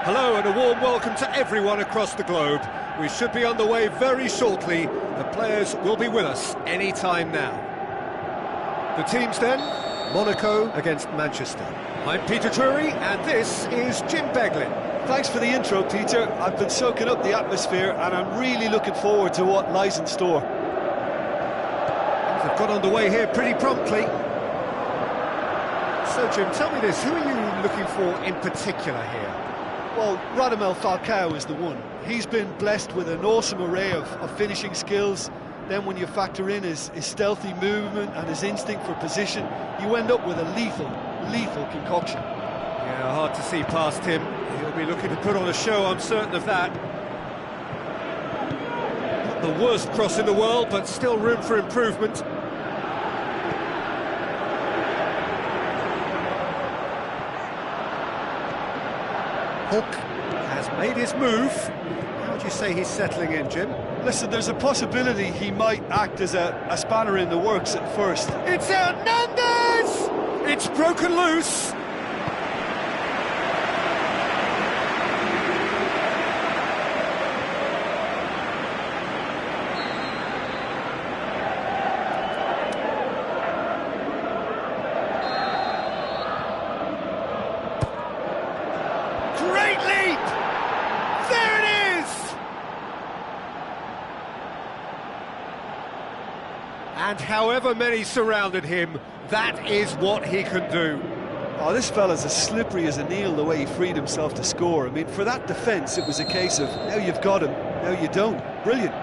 Hello and a warm welcome to everyone across the globe. We should be on the way very shortly. The players will be with us any time now. The teams then, Monaco against Manchester. I'm Peter Drury and this is Jim Beglin. Thanks for the intro, Peter. I've been soaking up the atmosphere and I'm really looking forward to what lies in store. They've got underway here pretty promptly. So Jim, tell me this, who are you looking for in particular here? Well, Radamel Falcao is the one. He's been blessed with an awesome array of finishing skills. Then when you factor in his stealthy movement and his instinct for position, you end up with a lethal concoction. Yeah, hard to see past him. He'll be looking to put on a show, I'm certain of that. Not the worst cross in the world, but still room for improvement. Hook has made his move. How would you say he's settling in, Jim? Listen, there's a possibility he might act as a spanner in the works at first. It's Hernandez! It's broken loose. Great leap! There it is! And however many surrounded him, that is what he can do. Oh, this fella's as slippery as an eel the way he freed himself to score. I mean, for that defence, it was a case of, now you've got him, now you don't. Brilliant.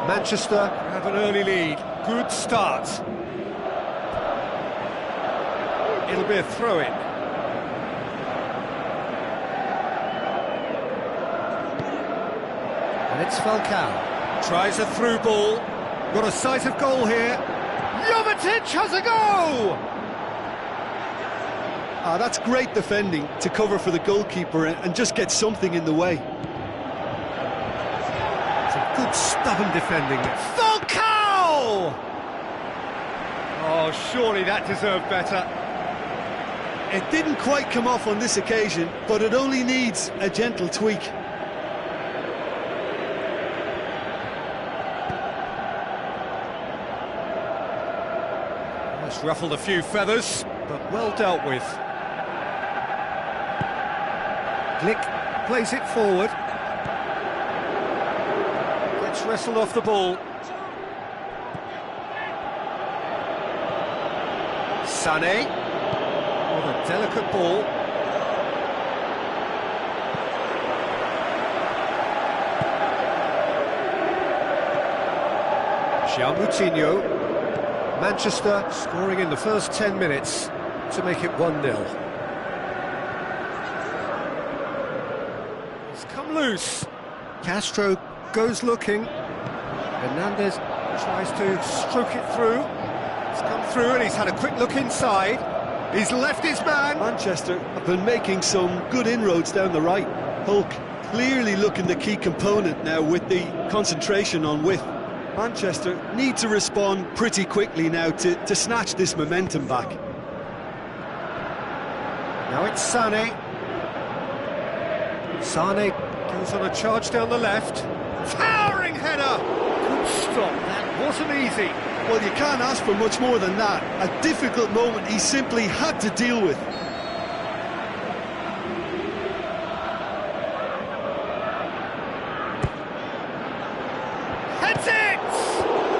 Manchester have an early lead. Good start. It'll be a throw-in. And it's Falcao. Tries a through ball. Got a sight of goal here. Jovetic has a go! Ah, that's great defending to cover for the goalkeeper and just get something in the way. Some good stubborn defending. Falcao! Oh, surely that deserved better. It didn't quite come off on this occasion, but it only needs a gentle tweak. It's ruffled a few feathers, but well dealt with. Glick plays it forward. Gets wrestled off the ball. Sané. With a delicate ball. Moutinho. Manchester scoring in the first 10 minutes to make it 1-0. It's come loose. Castro goes looking. Hernandez tries to stroke it through. It's come through and he's had a quick look inside. He's left his man. Manchester have been making some good inroads down the right. Hulk clearly looking the key component now with the concentration on width. Manchester need to respond pretty quickly now to snatch this momentum back. Now it's Sané. Sané goes on a charge down the left. Towering header! Good stop, that wasn't easy. Well, you can't ask for much more than that. A difficult moment he simply had to deal with. Heads it!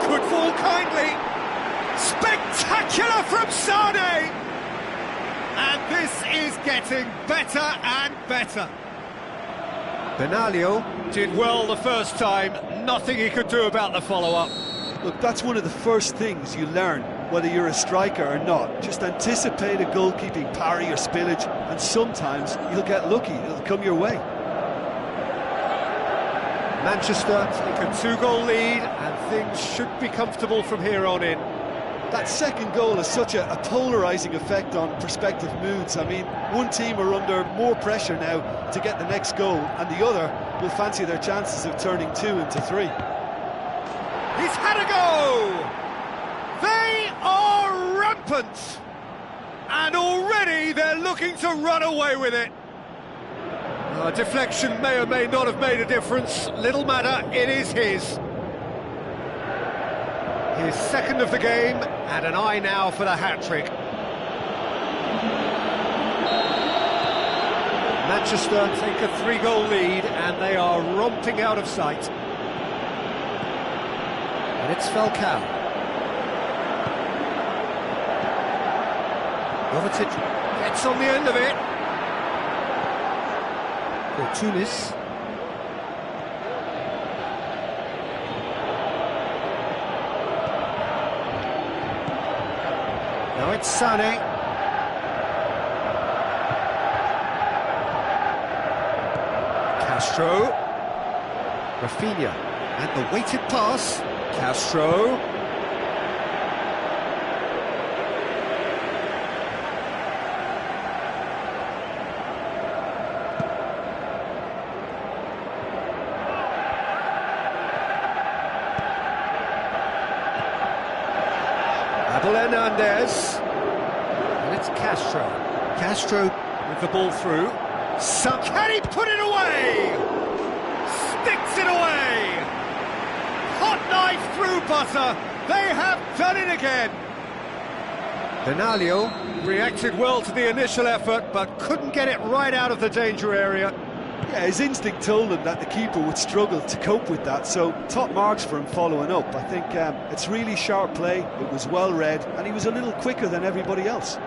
Good ball kindly. Spectacular from Sané! And this is getting better and better. Benaglio did well the first time. Nothing he could do about the follow-up. Look, that's one of the first things you learn, whether you're a striker or not. Just anticipate a goalkeeping parry or spillage, and sometimes you'll get lucky, it'll come your way. Manchester take a 2-goal lead, and things should be comfortable from here on in. That second goal has such a polarising effect on prospective moods. I mean, one team are under more pressure now to get the next goal, and the other will fancy their chances of turning 2 into 3. He's had a go! They are rampant! And already they're looking to run away with it. Deflection may or may not have made a difference. Little matter, it is his. His second of the game, and an eye now for the hat-trick. Manchester take a 3-goal lead, and they are romping out of sight. And it's Falcao. Kovacic gets on the end of it. For Tunis. Now it's Sané. Castro. Rafinha. And the weighted pass. Castro. Hernandez, and it's Castro. Castro with the ball through. Can he put it away? Sticks it away. Hot knife through butter. They have done it again. Benaglio reacted well to the initial effort, but couldn't get it right out of the danger area. Yeah, his instinct told him that the keeper would struggle to cope with that, so top marks for him following up. I think it's really sharp play, it was well read, and he was a little quicker than everybody else.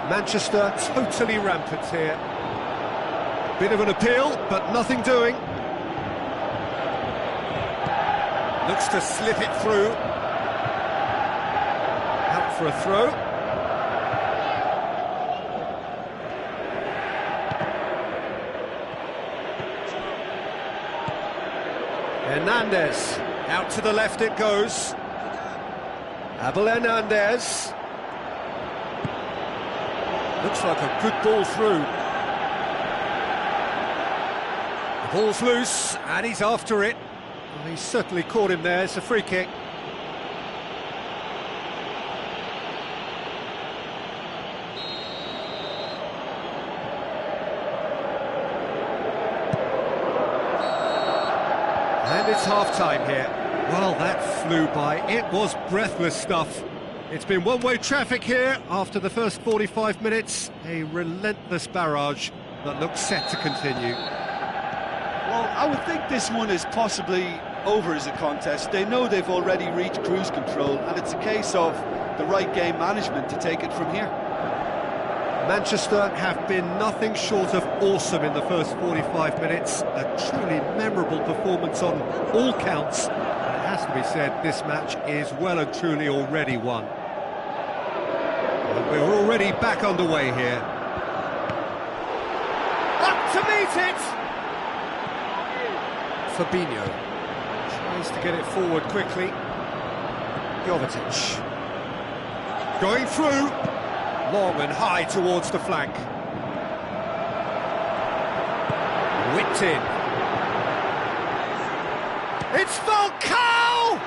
Manchester totally rampant here. Bit of an appeal, but nothing doing. Looks to slip it through. Out for a throw. Hernandez, out to the left it goes. Abel Hernandez. Looks like a good ball through. The ball's loose, and he's after it. Well, he's certainly caught him there, it's a free kick. And it's half-time here. Well, that flew by. It was breathless stuff. It's been one-way traffic here after the first 45 minutes. A relentless barrage that looks set to continue. Well, I would think this one is possibly over as a contest. They know they've already reached cruise control, and it's a case of the right game management to take it from here. Manchester have been nothing short of awesome in the first 45 minutes. A truly memorable performance on all counts. And it has to be said, this match is well and truly already won. And we're already back underway here. Up to meet it! Fabinho tries to get it forward quickly. Kovacic. Going through. Long and high towards the flank. Whipped in. It's Falcao!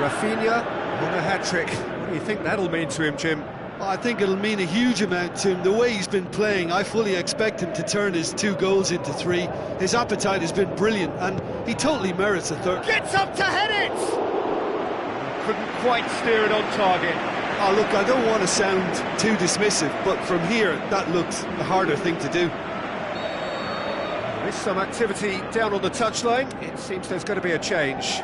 Rafinha on a hat-trick. What do you think that'll mean to him, Jim? Well, I think it'll mean a huge amount to him. The way he's been playing, I fully expect him to turn his 2 goals into 3. His appetite has been brilliant, and he totally merits a third. Gets up to head it! Couldn't quite steer it on target. Oh, look, I don't want to sound too dismissive, but from here, that looks the harder thing to do. There's some activity down on the touchline. It seems there's going to be a change.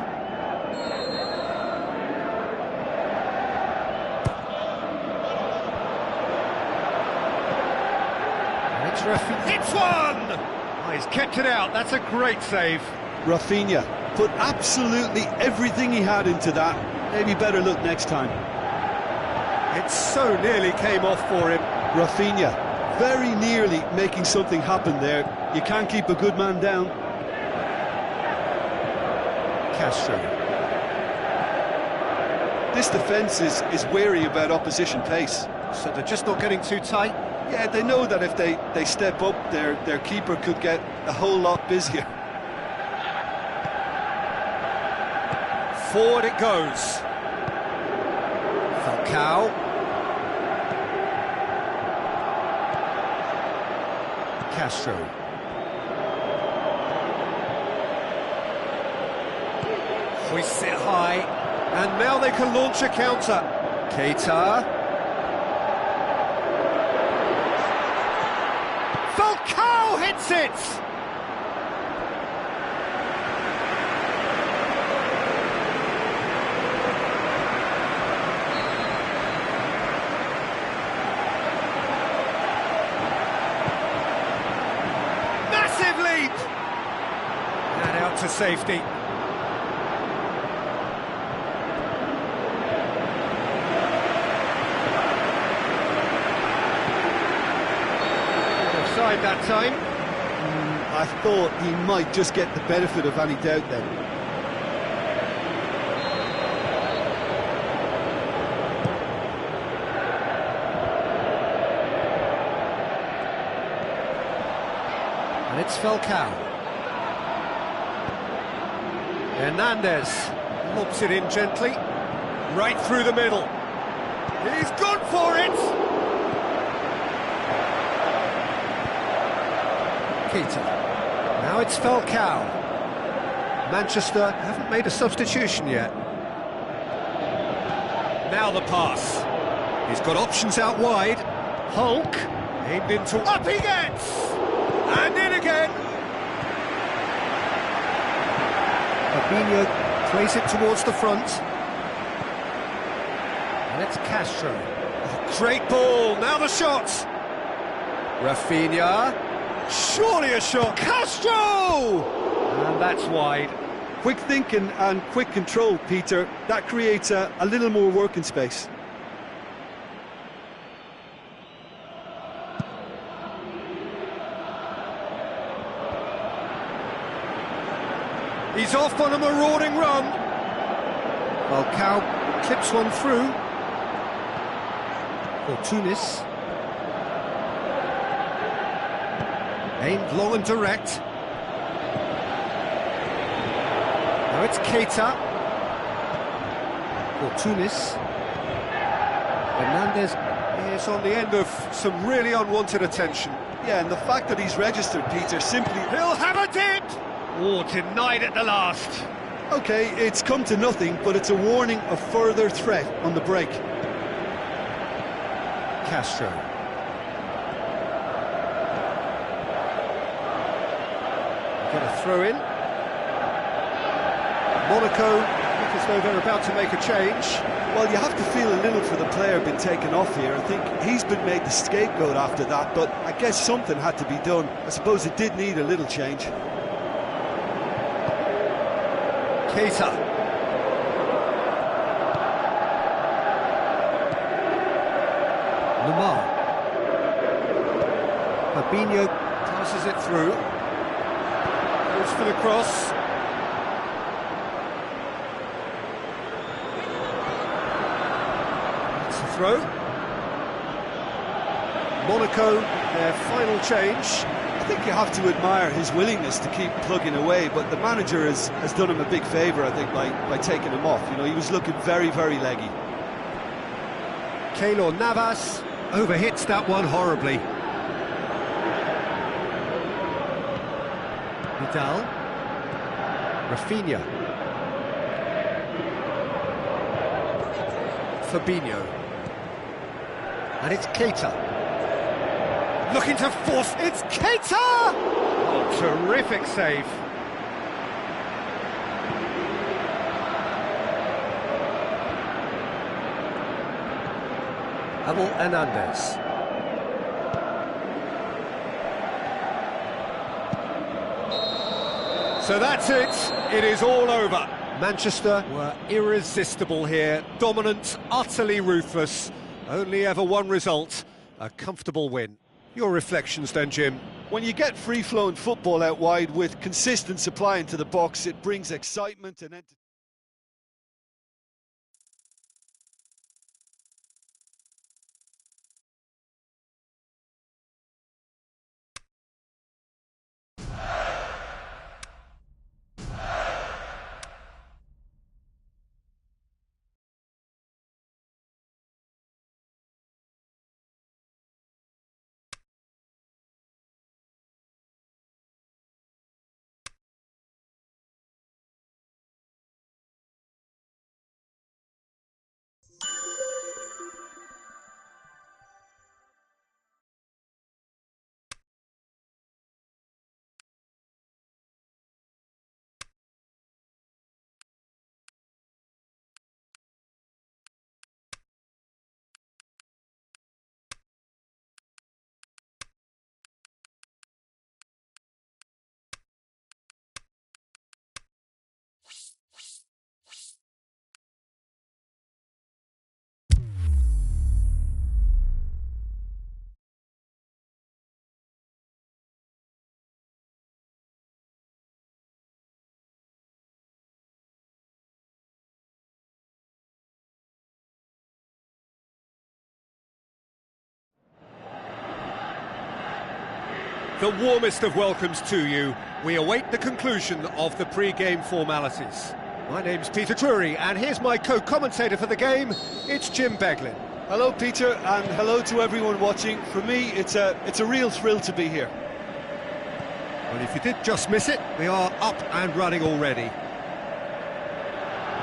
It's Rafinha. Hits one! Oh, he's kept it out. That's a great save. Rafinha put absolutely everything he had into that. Maybe better look next time. It so nearly came off for him. Rafinha, very nearly making something happen there. You can't keep a good man down. Castro. This defence is wary about opposition pace. So they're just not getting too tight? Yeah, they know that if they step up, their keeper could get a whole lot busier. Forward it goes. Falcao. Castro. Hoists it high, and now they can launch a counter. Keita. Falcao hits it! Massive leap! And out to safety. Offside that time. I thought he might just get the benefit of any doubt then. And it's Falcao. Hernandez lobs it in gently, right through the middle. He's gone for it! Keita. Now it's Falcao. Manchester haven't made a substitution yet. Now the pass. He's got options out wide. Hulk, aimed into... Up he gets! And in again! Fabinho plays it towards the front. And it's Castro. Oh, great ball, now the shot! Rafinha. Surely a shot. Castro! And that's wide. Quick thinking and quick control, Peter. That creates a little more working space. He's off on a marauding run. Falcao clips one through. Tunis. Aimed long and direct. Now it's Keita. Tunis. Hernandez is on the end of some really unwanted attention. Yeah, and the fact that he's registered, Peter, simply... He'll have a dip! Oh, denied at the last. OK, it's come to nothing, but it's a warning of further threat on the break. Castro. Get a throw in. Monaco look as though they're about to make a change. Well, you have to feel a little for the player being taken off here. I think he's been made the scapegoat after that, but I guess something had to be done. I suppose it did need a little change. Keita. Lamar. Fabinho passes it through. Goes for the cross. It's a throw. Monaco, their final change. I think you have to admire his willingness to keep plugging away, but the manager has done him a big favour, I think, by taking him off. You know, he was looking very, very leggy. Keylor Navas overhits that one horribly. Vidal. Rafinha. Fabinho. And it's Keita. Looking to force, it's Keita! Oh, terrific save. Abel Hernandez. So that's it. It is all over. Manchester were irresistible here. Dominant, utterly ruthless. Only ever one result. A comfortable win. Your reflections then, Jim? When you get free-flowing football out wide with consistent supply into the box, it brings excitement and entertainment. The warmest of welcomes to you. We await the conclusion of the pre-game formalities. My name's Peter Drury, and here's my co-commentator for the game. It's Jim Beglin. Hello, Peter, and hello to everyone watching. For me, it's a real thrill to be here. Well, if you did just miss it, we are up and running already.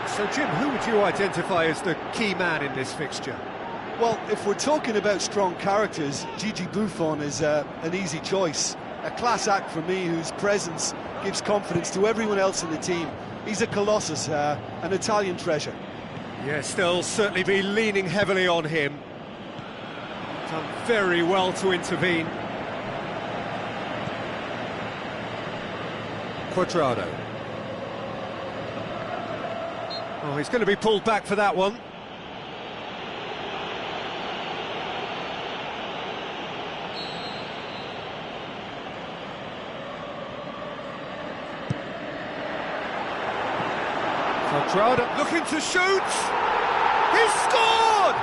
So, Jim, who would you identify as the key man in this fixture? Well, if we're talking about strong characters, Gigi Buffon is an easy choice. A class act for me, whose presence gives confidence to everyone else in the team. He's a colossus, an Italian treasure. Yes, they'll certainly be leaning heavily on him. Done very well to intervene. Quadrado. Oh, he's going to be pulled back for that one. Quadrado looking to shoot! He's scored!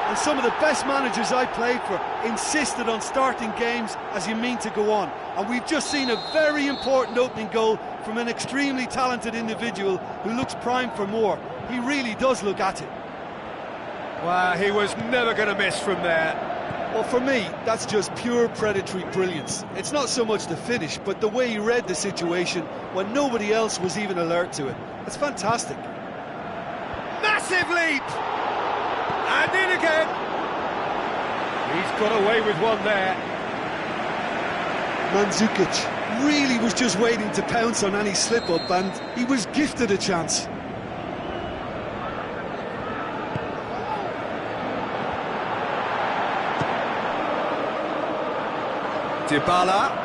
And some of the best managers I played for insisted on starting games as you mean to go on. And we've just seen a very important opening goal from an extremely talented individual who looks primed for more. He really does look at it. Wow, he was never going to miss from there. Well, for me, that's just pure predatory brilliance. It's not so much the finish, but the way he read the situation when nobody else was even alert to it. It's fantastic. Massive leap! And in again! He's got away with one there. Mandzukic really was just waiting to pounce on any slip-up, and he was gifted a chance. Dybala!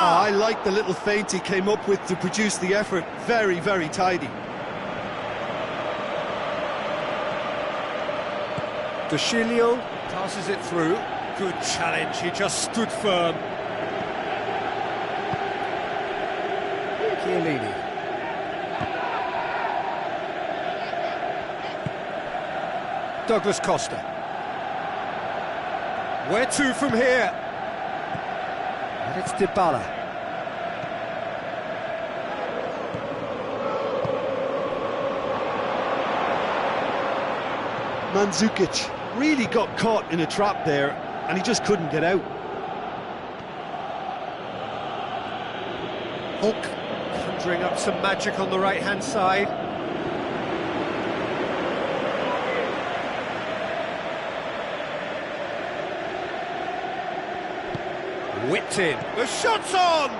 Oh, I like the little feint he came up with to produce the effort. Very, very tidy. De Sciglio passes it through. Good challenge, he just stood firm. Chiellini. Douglas Costa. Where to from here? And it's Dybala. Mandzukic really got caught in a trap there, and he just couldn't get out. Hulk conjuring up some magic on the right-hand side. Whipped in. The shot's on!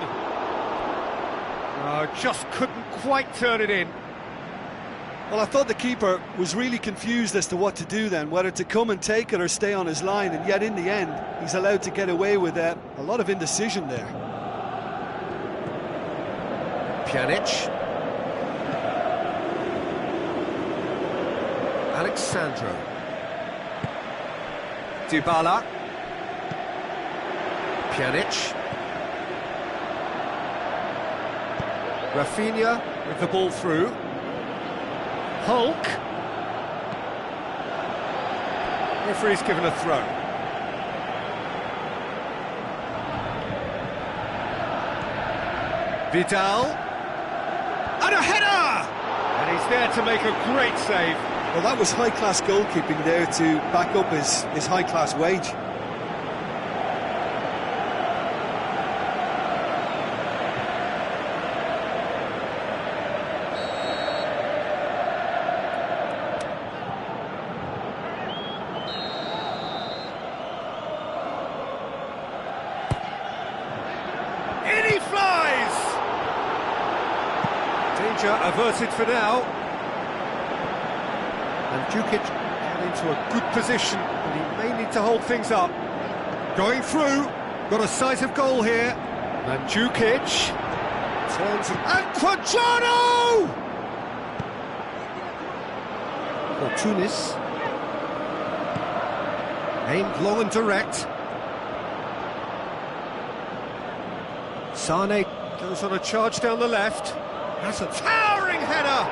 Oh, just couldn't quite turn it in. Well, I thought the keeper was really confused as to what to do then, whether to come and take it or stay on his line, and yet in the end, he's allowed to get away with a lot of indecision there. Pjanic. Alexandro. Dybala. Pjanic. Rafinha with the ball through. Hulk. Referee's given a throw. Vidal. And a header! And he's there to make a great save. Well, that was high-class goalkeeping there to back up his high-class wage. In he flies! Danger averted for now. And Mandzukic got into a good position, and he may need to hold things up. Going through, got a sight of goal here. Mandzukic turns and Quadrado! Fortunis. Aimed long and direct. Sane goes on a charge down the left. That's a towering header!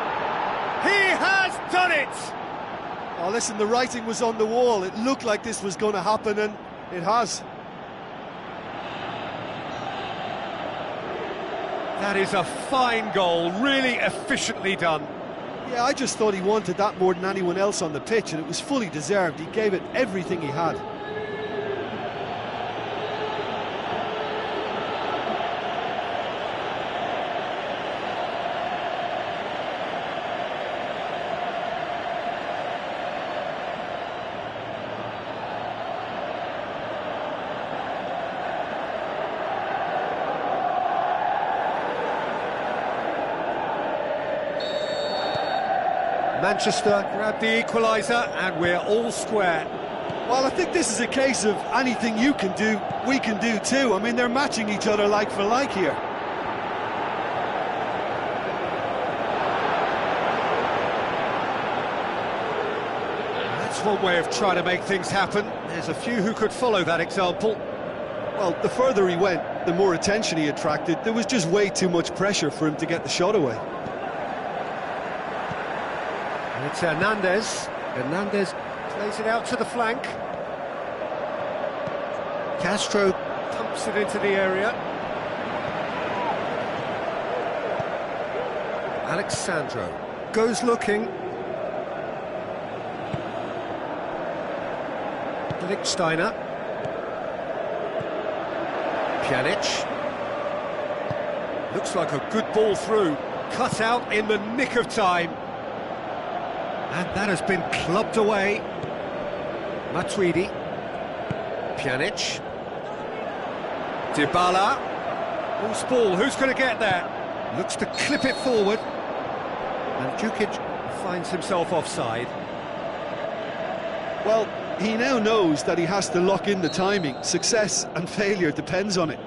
He has done it! Oh, listen, the writing was on the wall. It looked like this was going to happen, and it has. That is a fine goal, really efficiently done. Yeah, I just thought he wanted that more than anyone else on the pitch, and it was fully deserved. He gave it everything he had. Manchester grab the equaliser and we're all square. Well, I think this is a case of anything you can do, we can do too. I mean, they're matching each other like for like here. That's one way of trying to make things happen. There's a few who could follow that example. Well, the further he went, the more attention he attracted. There was just way too much pressure for him to get the shot away. It's Hernandez. Hernandez plays it out to the flank. Castro pumps it into the area. Alexandro goes looking. Lichtsteiner. Pjanic. Looks like a good ball through. Cut out in the nick of time. And that has been clubbed away. Matuidi. Pjanic. Dybala. Loose ball, who's going to get there? Looks to clip it forward. And Djukic finds himself offside. Well, he now knows that he has to lock in the timing. Success and failure depends on it.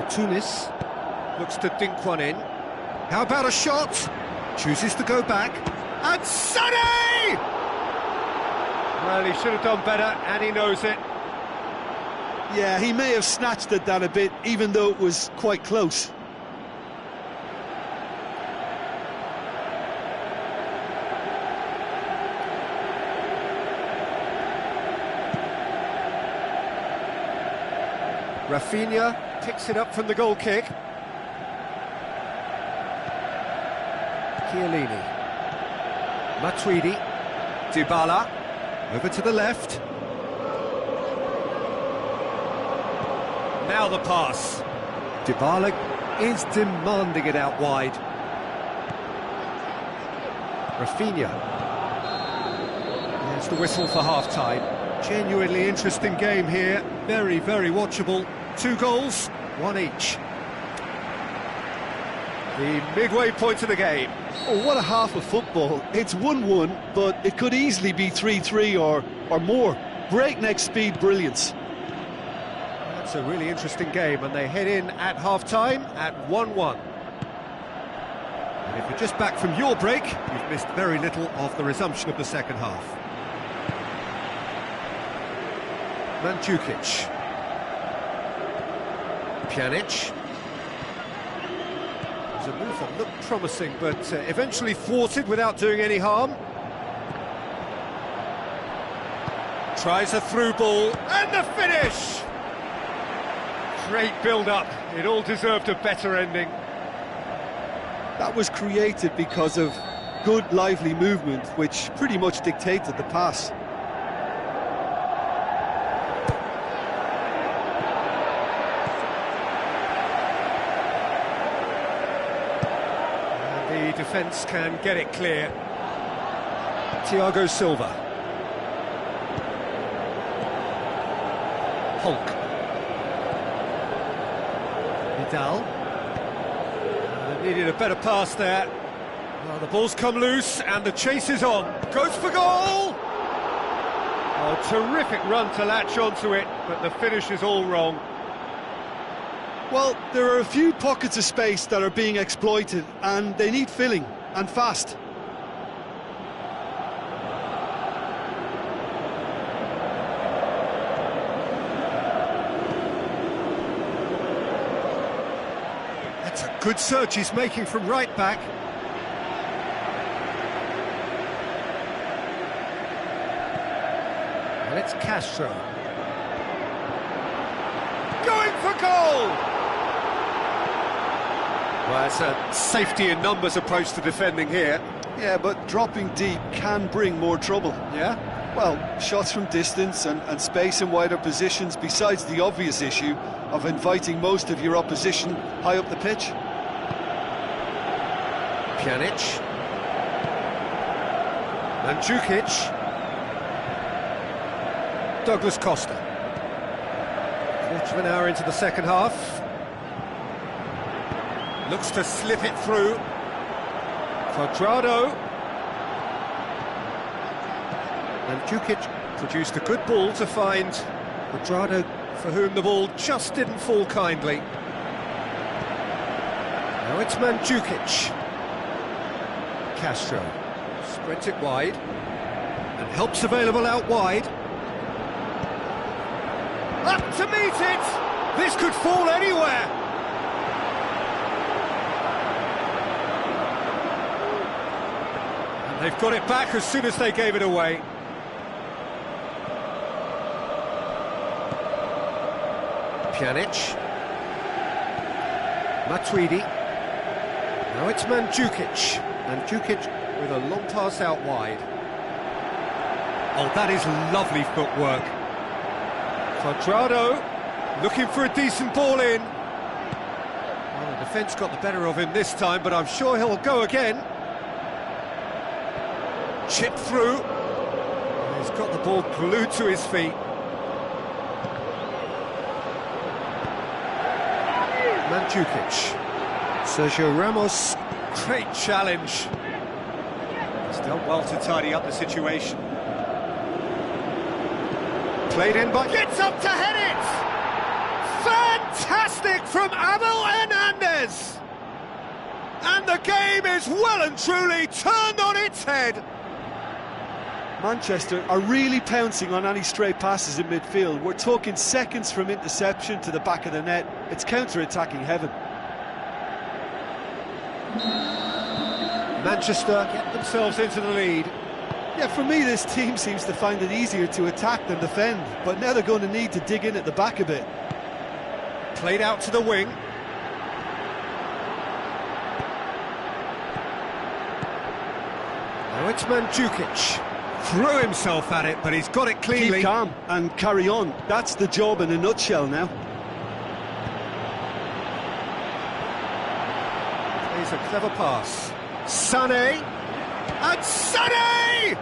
Tunis looks to dink one in. How about a shot? Chooses to go back. And Sonny! Well, he should have done better, and he knows it. Yeah, he may have snatched at that a bit, even though it was quite close. Rafinha picks it up from the goal kick. Chiellini. Matuidi. Dybala. Over to the left. Now the pass. Dybala is demanding it out wide. Rafinha. There's the whistle for half-time. Genuinely interesting game here. Very, very watchable. 2 goals, 1 each. The midway point of the game. Oh, what a half of football. It's 1-1, but it could easily be 3-3 or more. Breakneck speed brilliance. That's a really interesting game, and they head in at half-time at 1-1. And if you're just back from your break, you've missed very little of the resumption of the second half. Mandzukic. Pjanic. It was a move that looked promising, but eventually thwarted without doing any harm. Tries a through ball, and the finish! Great build-up, it all deserved a better ending. That was created because of good, lively movement, which pretty much dictated the pass. The defence can get it clear. Thiago Silva. Hulk. Vidal. Needed a better pass there. Well, the ball's come loose and the chase is on. Goes for goal! Oh, terrific run to latch onto it, but the finish is all wrong. Well, there are a few pockets of space that are being exploited, and they need filling, and fast. That's a good search he's making from right back. It's Castro. Going for goal! Well, it's a safety in numbers approach to defending here. Yeah, but dropping deep can bring more trouble. Yeah? Well, shots from distance and space in wider positions, besides the obvious issue of inviting most of your opposition high up the pitch. Pjanic. Mandzukic. Douglas Costa. Quarter of an hour into the second half. Looks to slip it through. Quadrado. Mandzukic produced a good ball to find Quadrado, for whom the ball just didn't fall kindly. Now it's Mandzukic. Castro spreads it wide and helps available out wide. Up to meet it! This could fall anywhere! And they've got it back as soon as they gave it away. Pjanic. Matuidi. Now it's Mandzukic. Mandzukic with a long pass out wide. Oh, that is lovely footwork. Quadrado looking for a decent ball in. Well, the defence got the better of him this time, but I'm sure he'll go again. Chip through. He's got the ball glued to his feet. Mandzukic. Sergio Ramos. Great challenge. He's done well to tidy up the situation. Played in by... Gets up to head it! Fantastic from Abel Hernandez! And the game is well and truly turned on its head. Manchester are really pouncing on any stray passes in midfield. We're talking seconds from interception to the back of the net. It's counter-attacking heaven. Manchester get themselves into the lead. Yeah, for me, this team seems to find it easier to attack than defend, but now they're going to need to dig in at the back a bit. Played out to the wing. Now it's Mandzukic. Threw himself at it, but he's got it cleanly. Keep calm and carry on. That's the job in a nutshell now. Plays a clever pass. Sané. And Sané!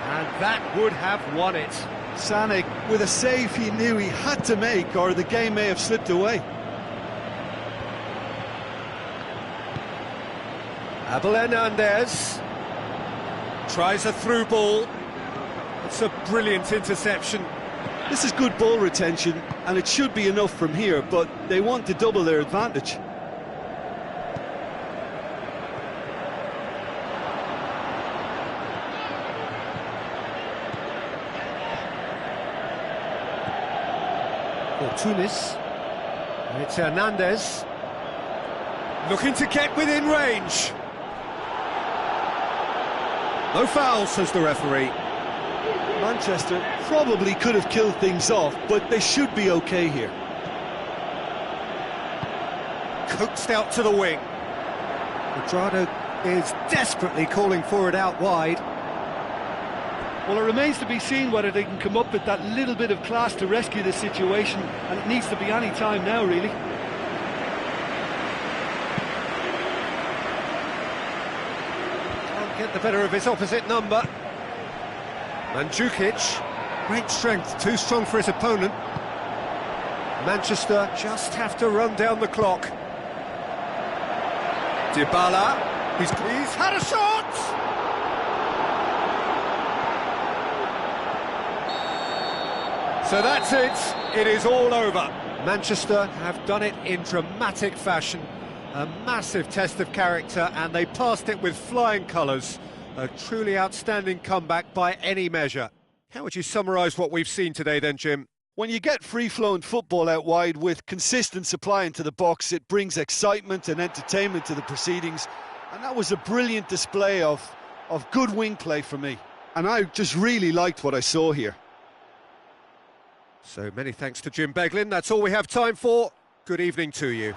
And that would have won it. Sané with a save he knew he had to make, or the game may have slipped away. Abel Hernandez tries a through ball. It's a brilliant interception. This is good ball retention, and it should be enough from here, but they want to double their advantage. Tunis. And it's Hernandez. Looking to get within range. No foul, says the referee. Manchester probably could have killed things off, but they should be okay here. Coaxed out to the wing. Quadrado is desperately calling for it out wide. Well, it remains to be seen whether they can come up with that little bit of class to rescue the situation, and it needs to be any time now, really. Can't get the better of his opposite number. Mandzukic, great strength, too strong for his opponent. Manchester just have to run down the clock. Dybala, he's had a shot! So that's it, it is all over. Manchester have done it in dramatic fashion. A massive test of character, and they passed it with flying colours. A truly outstanding comeback by any measure. How would you summarise what we've seen today then, Jim? When you get free-flowing football out wide with consistent supply into the box, it brings excitement and entertainment to the proceedings. And that was a brilliant display of good wing play for me. And I just really liked what I saw here. So many thanks to Jim Beglin. That's all we have time for. Good evening to you.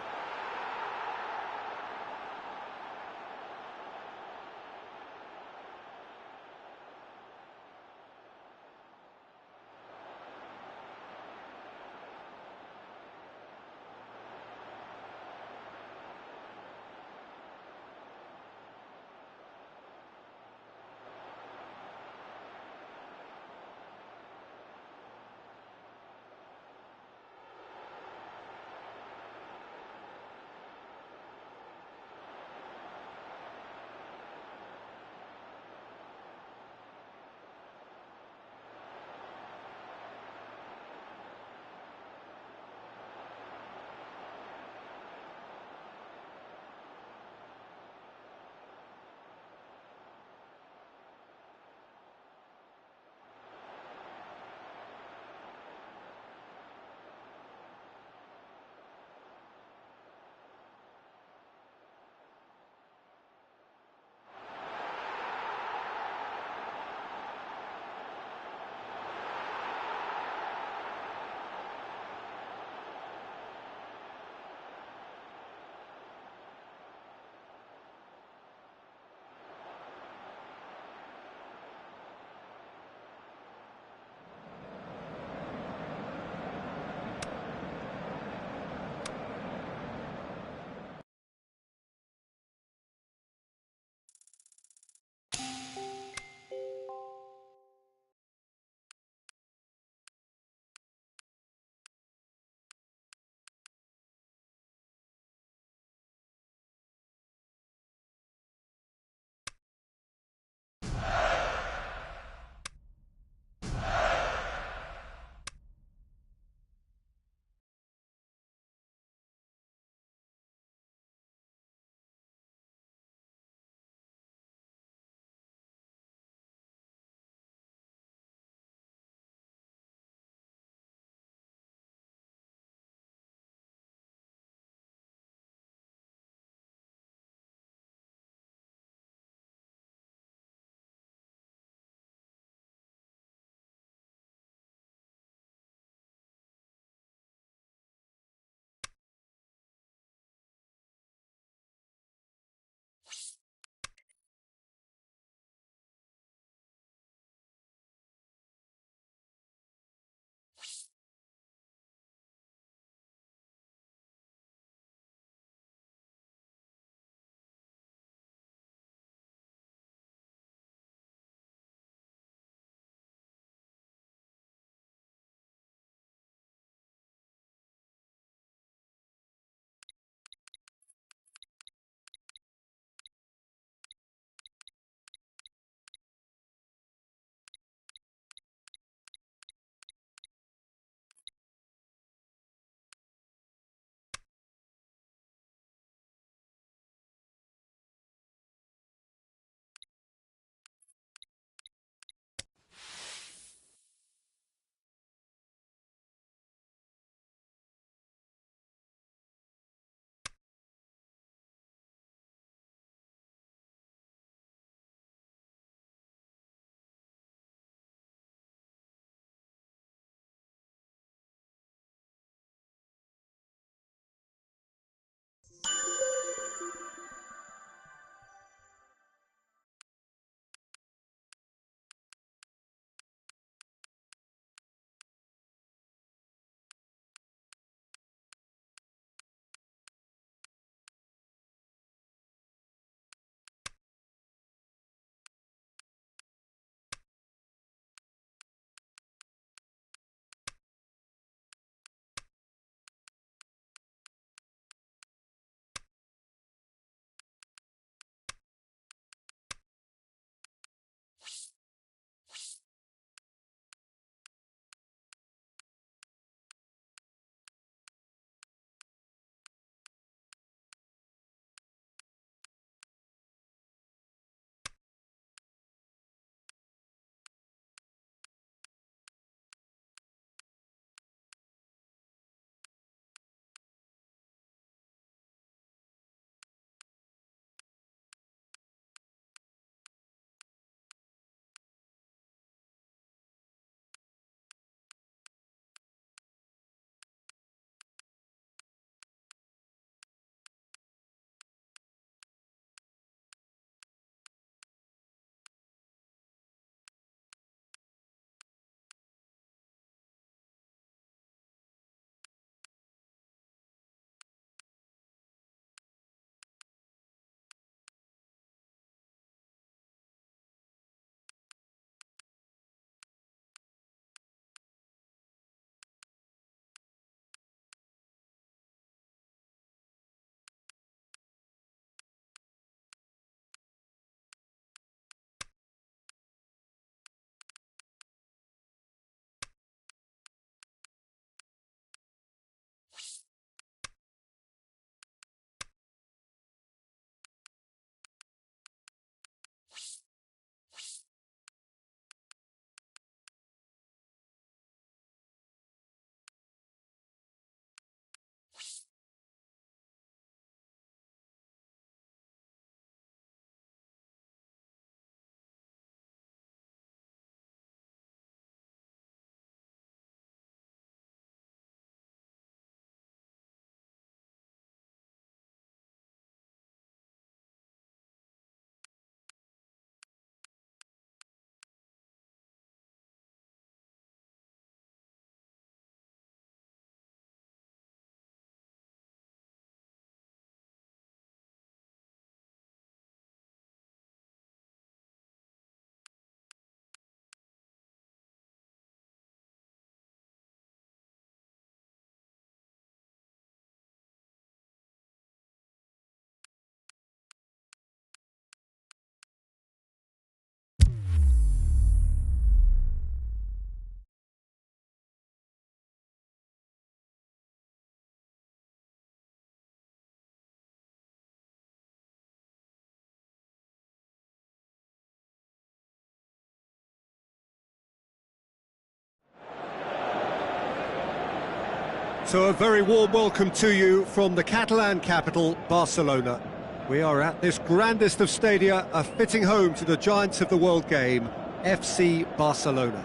So a very warm welcome to you from the Catalan capital, Barcelona. We are at this grandest of stadia, a fitting home to the giants of the world game, FC Barcelona.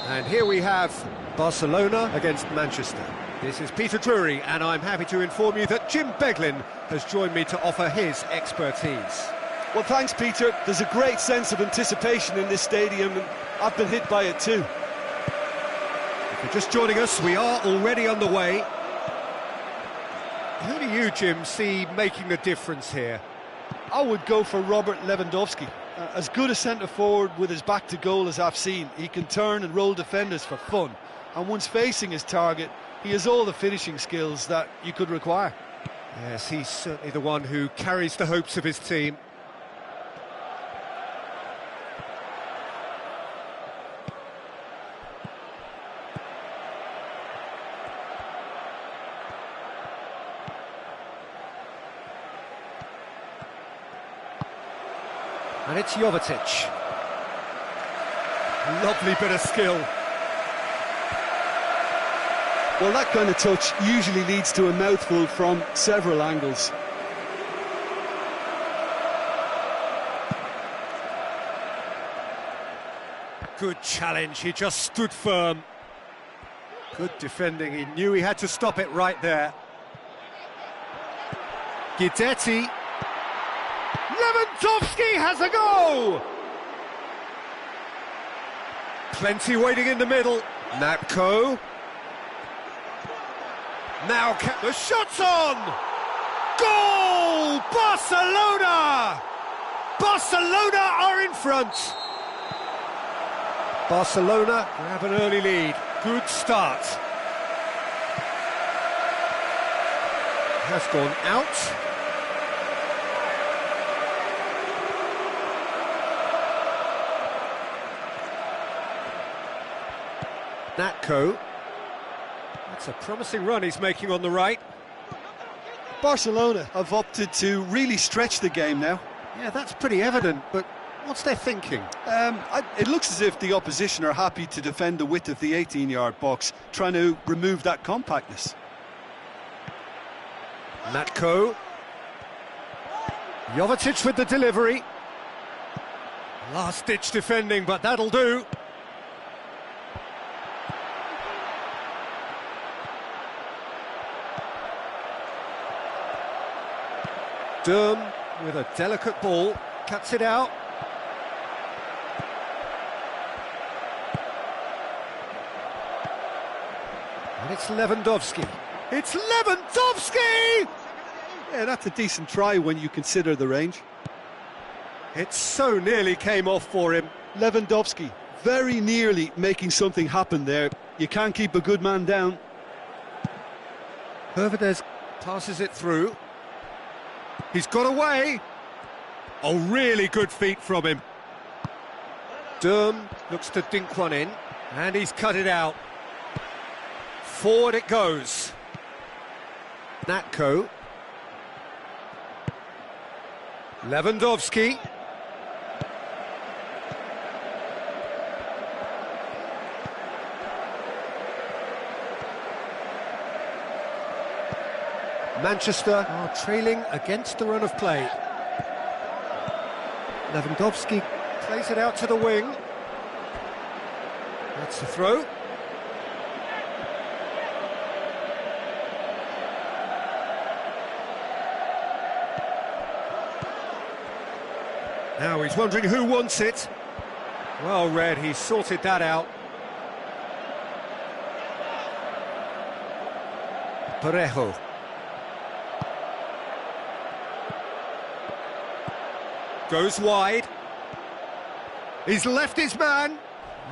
And here we have Barcelona against Manchester. This is Peter Drury, and I'm happy to inform you that Jim Beglin has joined me to offer his expertise. Well, thanks, Peter. There's a great sense of anticipation in this stadium, and I've been hit by it too. If you're just joining us, we are already underway. Who do you, Jim, see making the difference here? I would go for Robert Lewandowski. As good a centre-forward with his back to goal as I've seen. He can turn and roll defenders for fun. And once facing his target, he has all the finishing skills that you could require. Yes, he's certainly the one who carries the hopes of his team. And it's Jovetic. Lovely bit of skill. Well, that kind of touch usually leads to a mouthful from several angles. Good challenge, he just stood firm. Good defending, he knew he had to stop it right there. Guidetti. Lewandowski has a go! Plenty waiting in the middle. Napco. Now the shot's on! Goal! Barcelona! Barcelona are in front. Barcelona grab an early lead. Good start. Has gone out. Natco. That's a promising run he's making on the right. Barcelona have opted to really stretch the game now. Yeah, that's pretty evident, but what's their thinking? It looks as if the opposition are happy to defend the width of the 18-yard box, trying to remove that compactness. Natco. Jovetic with the delivery. Last-ditch defending, but that'll do. Durm with a delicate ball, cuts it out. And it's Lewandowski. It's Lewandowski! Yeah, that's a decent try when you consider the range. It so nearly came off for him. Lewandowski, very nearly making something happen there. You can't keep a good man down. Hervedez passes it through. He's got away. Oh, really good feet from him. Durm looks to dink one in, and he's cut it out. Forward it goes. Natco. Lewandowski. Manchester are trailing against the run of play. Lewandowski plays it out to the wing. That's the throw. Now he's wondering who wants it. Well read, he sorted that out. Parejo. Goes wide. He's left his man.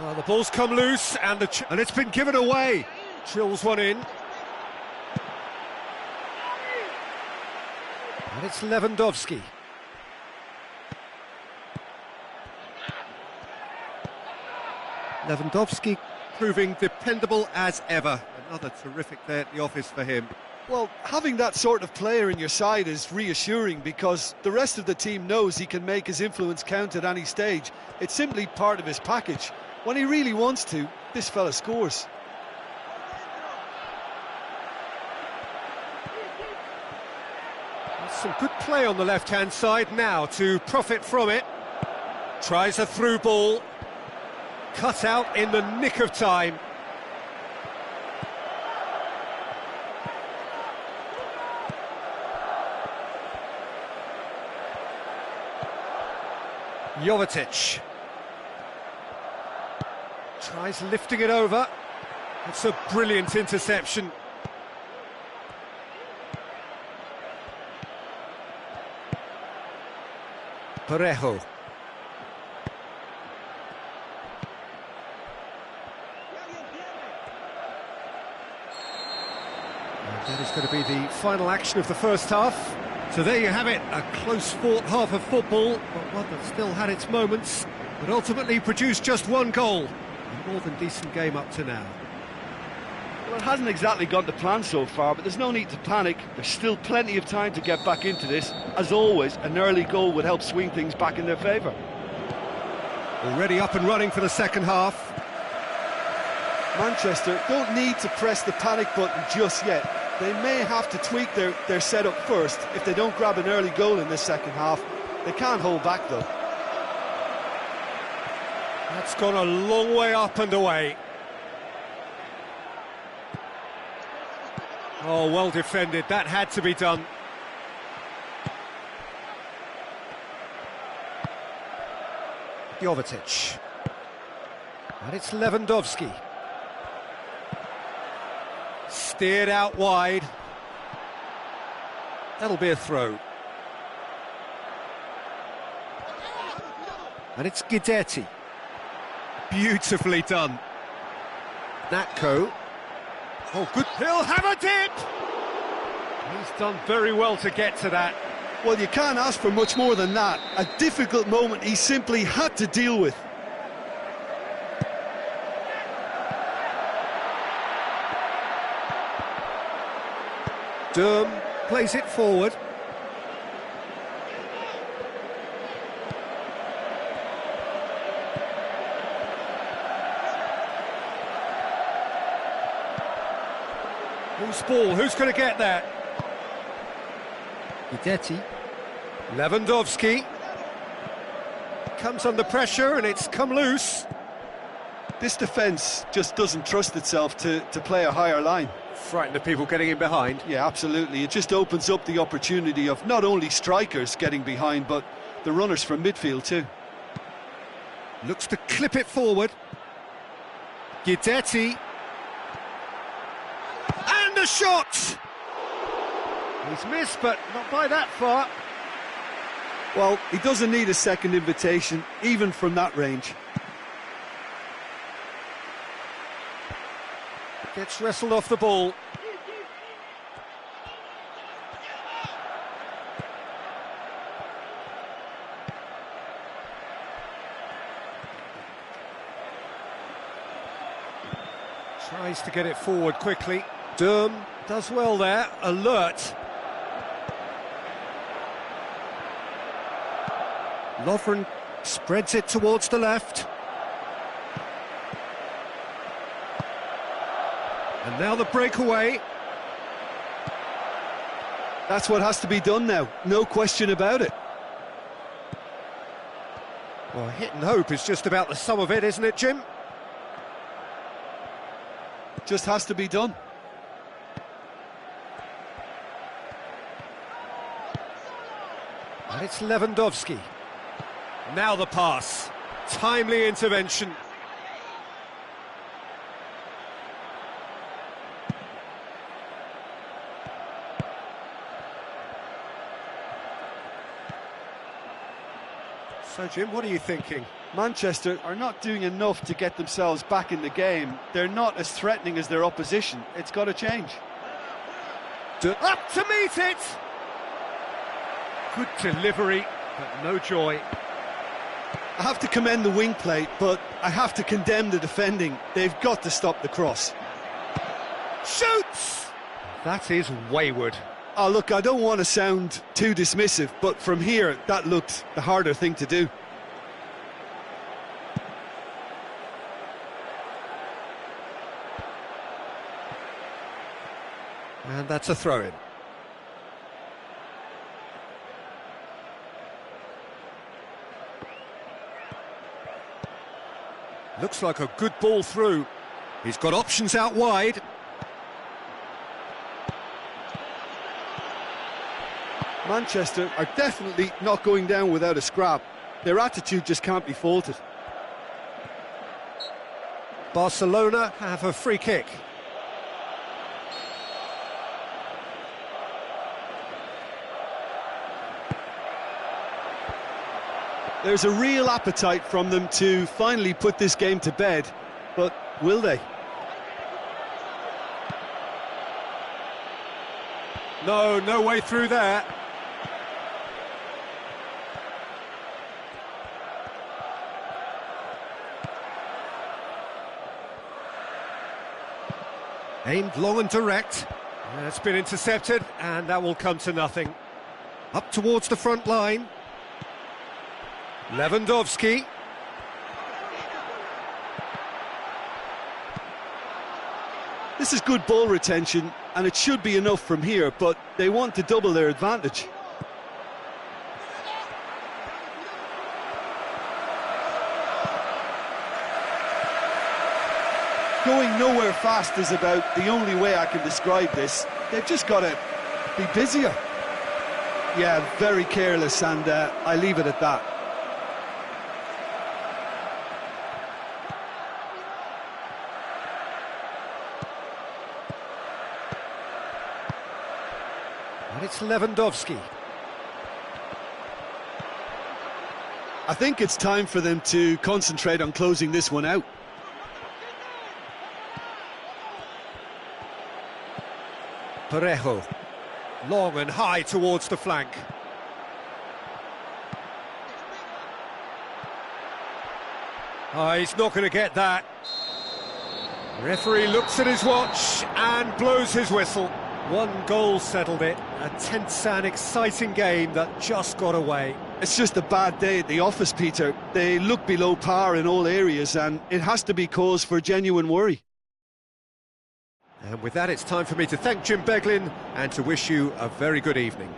Well, the ball's come loose and it's been given away. Drills one in. And it's Lewandowski. Lewandowski proving dependable as ever. Another terrific day at the office for him. Well, having that sort of player in your side is reassuring because the rest of the team knows he can make his influence count at any stage. It's simply part of his package. When he really wants to, this fella scores. Some good play on the left-hand side now to profit from it. Tries a through ball. Cut out in the nick of time. Jovetic. Tries lifting it over. It's a brilliant interception. Parejo. And that is going to be the final action of the first half. So there you have it, a close-fought half of football, but one that still had its moments, but ultimately produced just one goal. A more than decent game up to now. Well, it hasn't exactly gone to plan so far, but there's no need to panic. There's still plenty of time to get back into this. As always, an early goal would help swing things back in their favour. Already up and running for the second half. Manchester don't need to press the panic button just yet. They may have to tweak their setup first if they don't grab an early goal in this second half. They can't hold back though. That's gone a long way up and away. Oh, well defended, that had to be done. Jovetic. And it's Lewandowski. Steered out wide. That'll be a throw. And it's Guidetti. Beautifully done. Natko. Oh, good. He'll have a dip! He's done very well to get to that. Well, you can't ask for much more than that. A difficult moment he simply had to deal with. Durm plays it forward. Who's ball? Who's going to get that? Guidetti. Lewandowski. Comes under pressure and it's come loose. This defence just doesn't trust itself to play a higher line. Frighten the people getting in behind. Yeah, absolutely. It just opens up the opportunity of not only strikers getting behind, but the runners from midfield too. Looks to clip it forward. Guidetti. And a shot! He's missed, but not by that far. Well, he doesn't need a second invitation, even from that range. Gets wrestled off the ball. Tries to get it forward quickly. Durm does well there, alert. Lovren spreads it towards the left. And now the breakaway. That's what has to be done now, no question about it. Well, hit and hope is just about the sum of it, isn't it, Jim? Just has to be done. And it's Lewandowski. Now the pass. Timely intervention. So, Jim, what are you thinking? Manchester are not doing enough to get themselves back in the game. They're not as threatening as their opposition. It's got to change. Up to meet it! Good delivery, but no joy. I have to commend the wing play, but I have to condemn the defending. They've got to stop the cross. Shoots! That is wayward. Oh, look, I don't want to sound too dismissive, but from here, that looked the harder thing to do. And that's a throw-in. Looks like a good ball through. He's got options out wide. Manchester are definitely not going down without a scrap. Their attitude just can't be faulted. Barcelona have a free kick. There's a real appetite from them to finally put this game to bed, but will they? No way through there. Aimed long and direct. It's been intercepted, and that will come to nothing. Up towards the front line. Lewandowski. This is good ball retention, and it should be enough from here, but they want to double their advantage. Going nowhere fast is about the only way I can describe this. They've just got to be busier. Yeah, very careless, and I leave it at that. And it's Lewandowski. I think it's time for them to concentrate on closing this one out. Parejo. Long and high towards the flank. Oh, he's not going to get that. Referee looks at his watch and blows his whistle. One goal settled it. A tense and exciting game that just got away. It's just a bad day at the office, Peter. They look below par in all areas, and it has to be cause for genuine worry. And with that, it's time for me to thank Jim Beglin and to wish you a very good evening.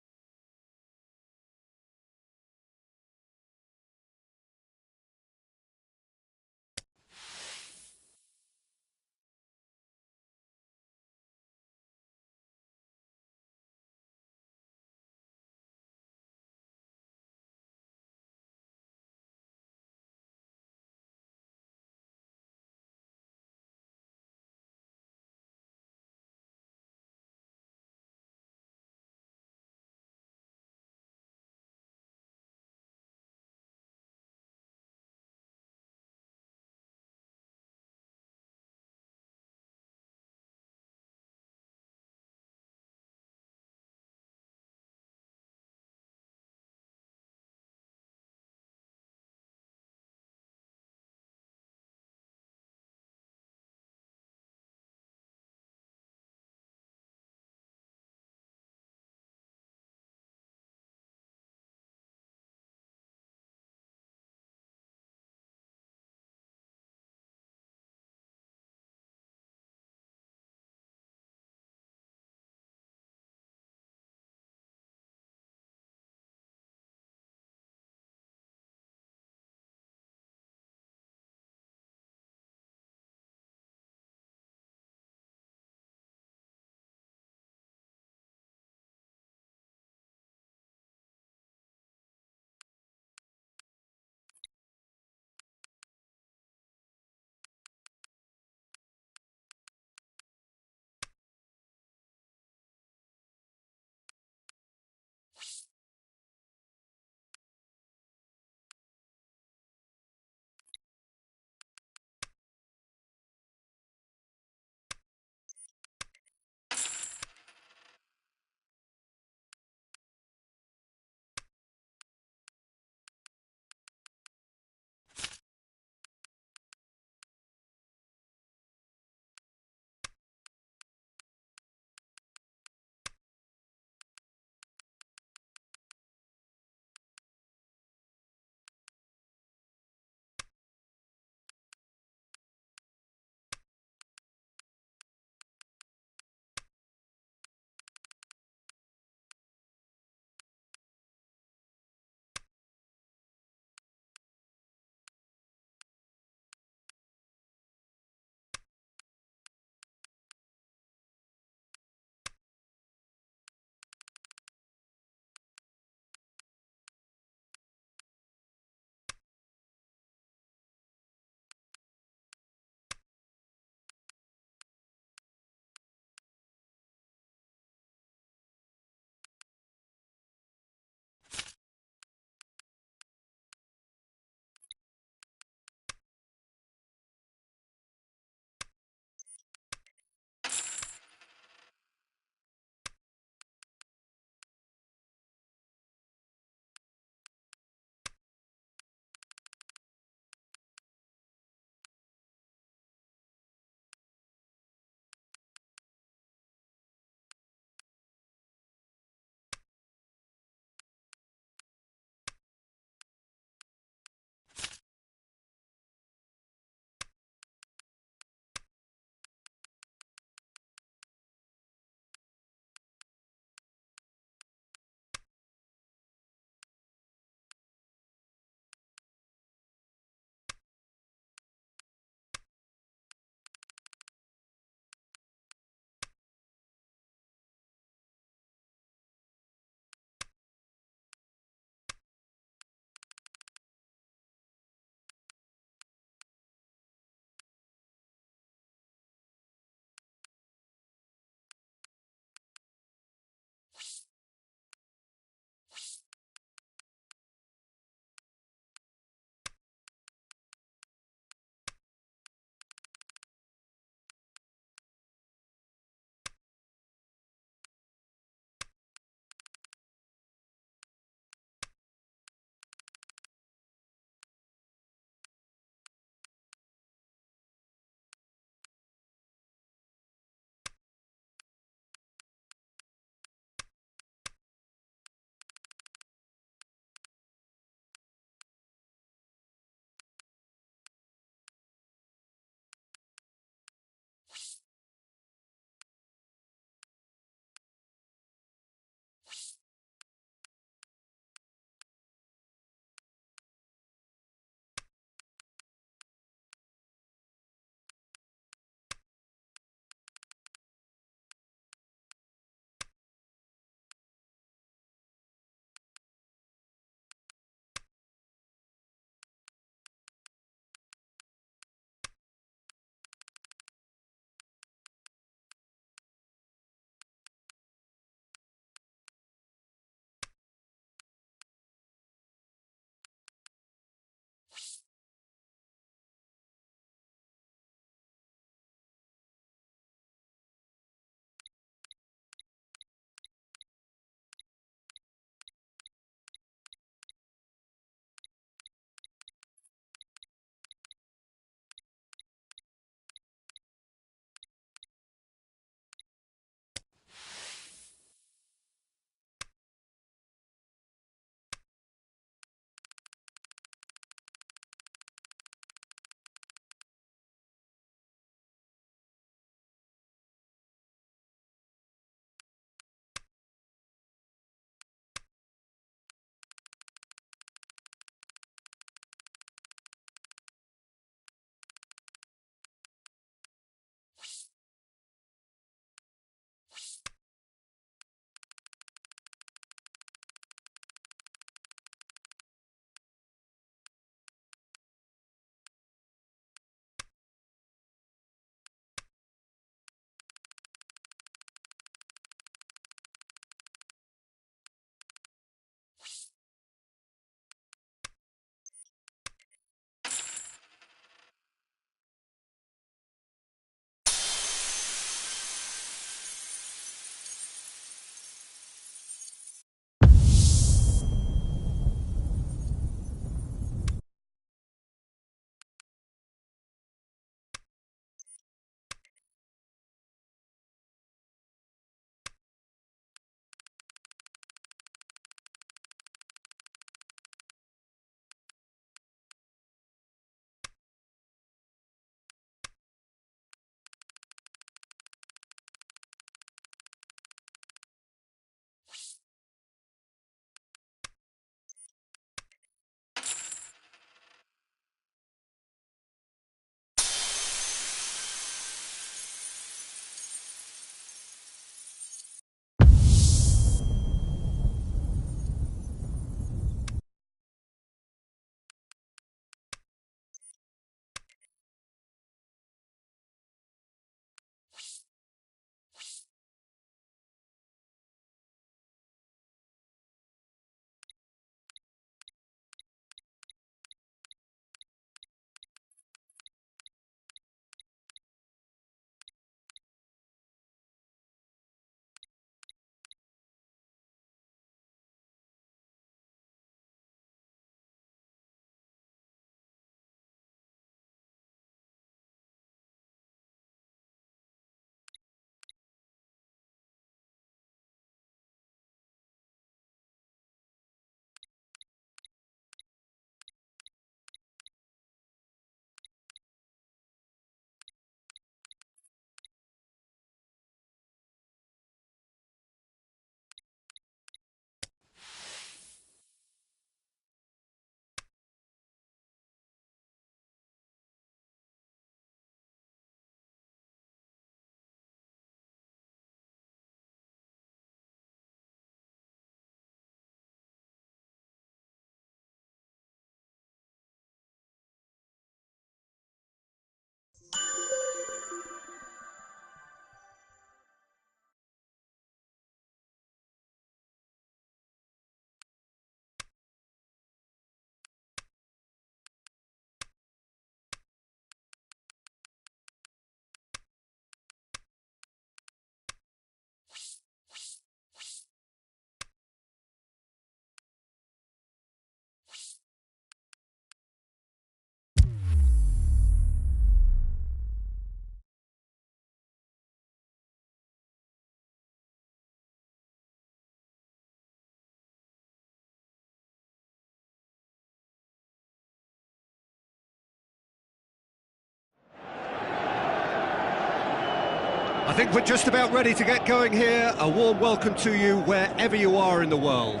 think we're just about ready to get going here. A warm welcome to you wherever you are in the world.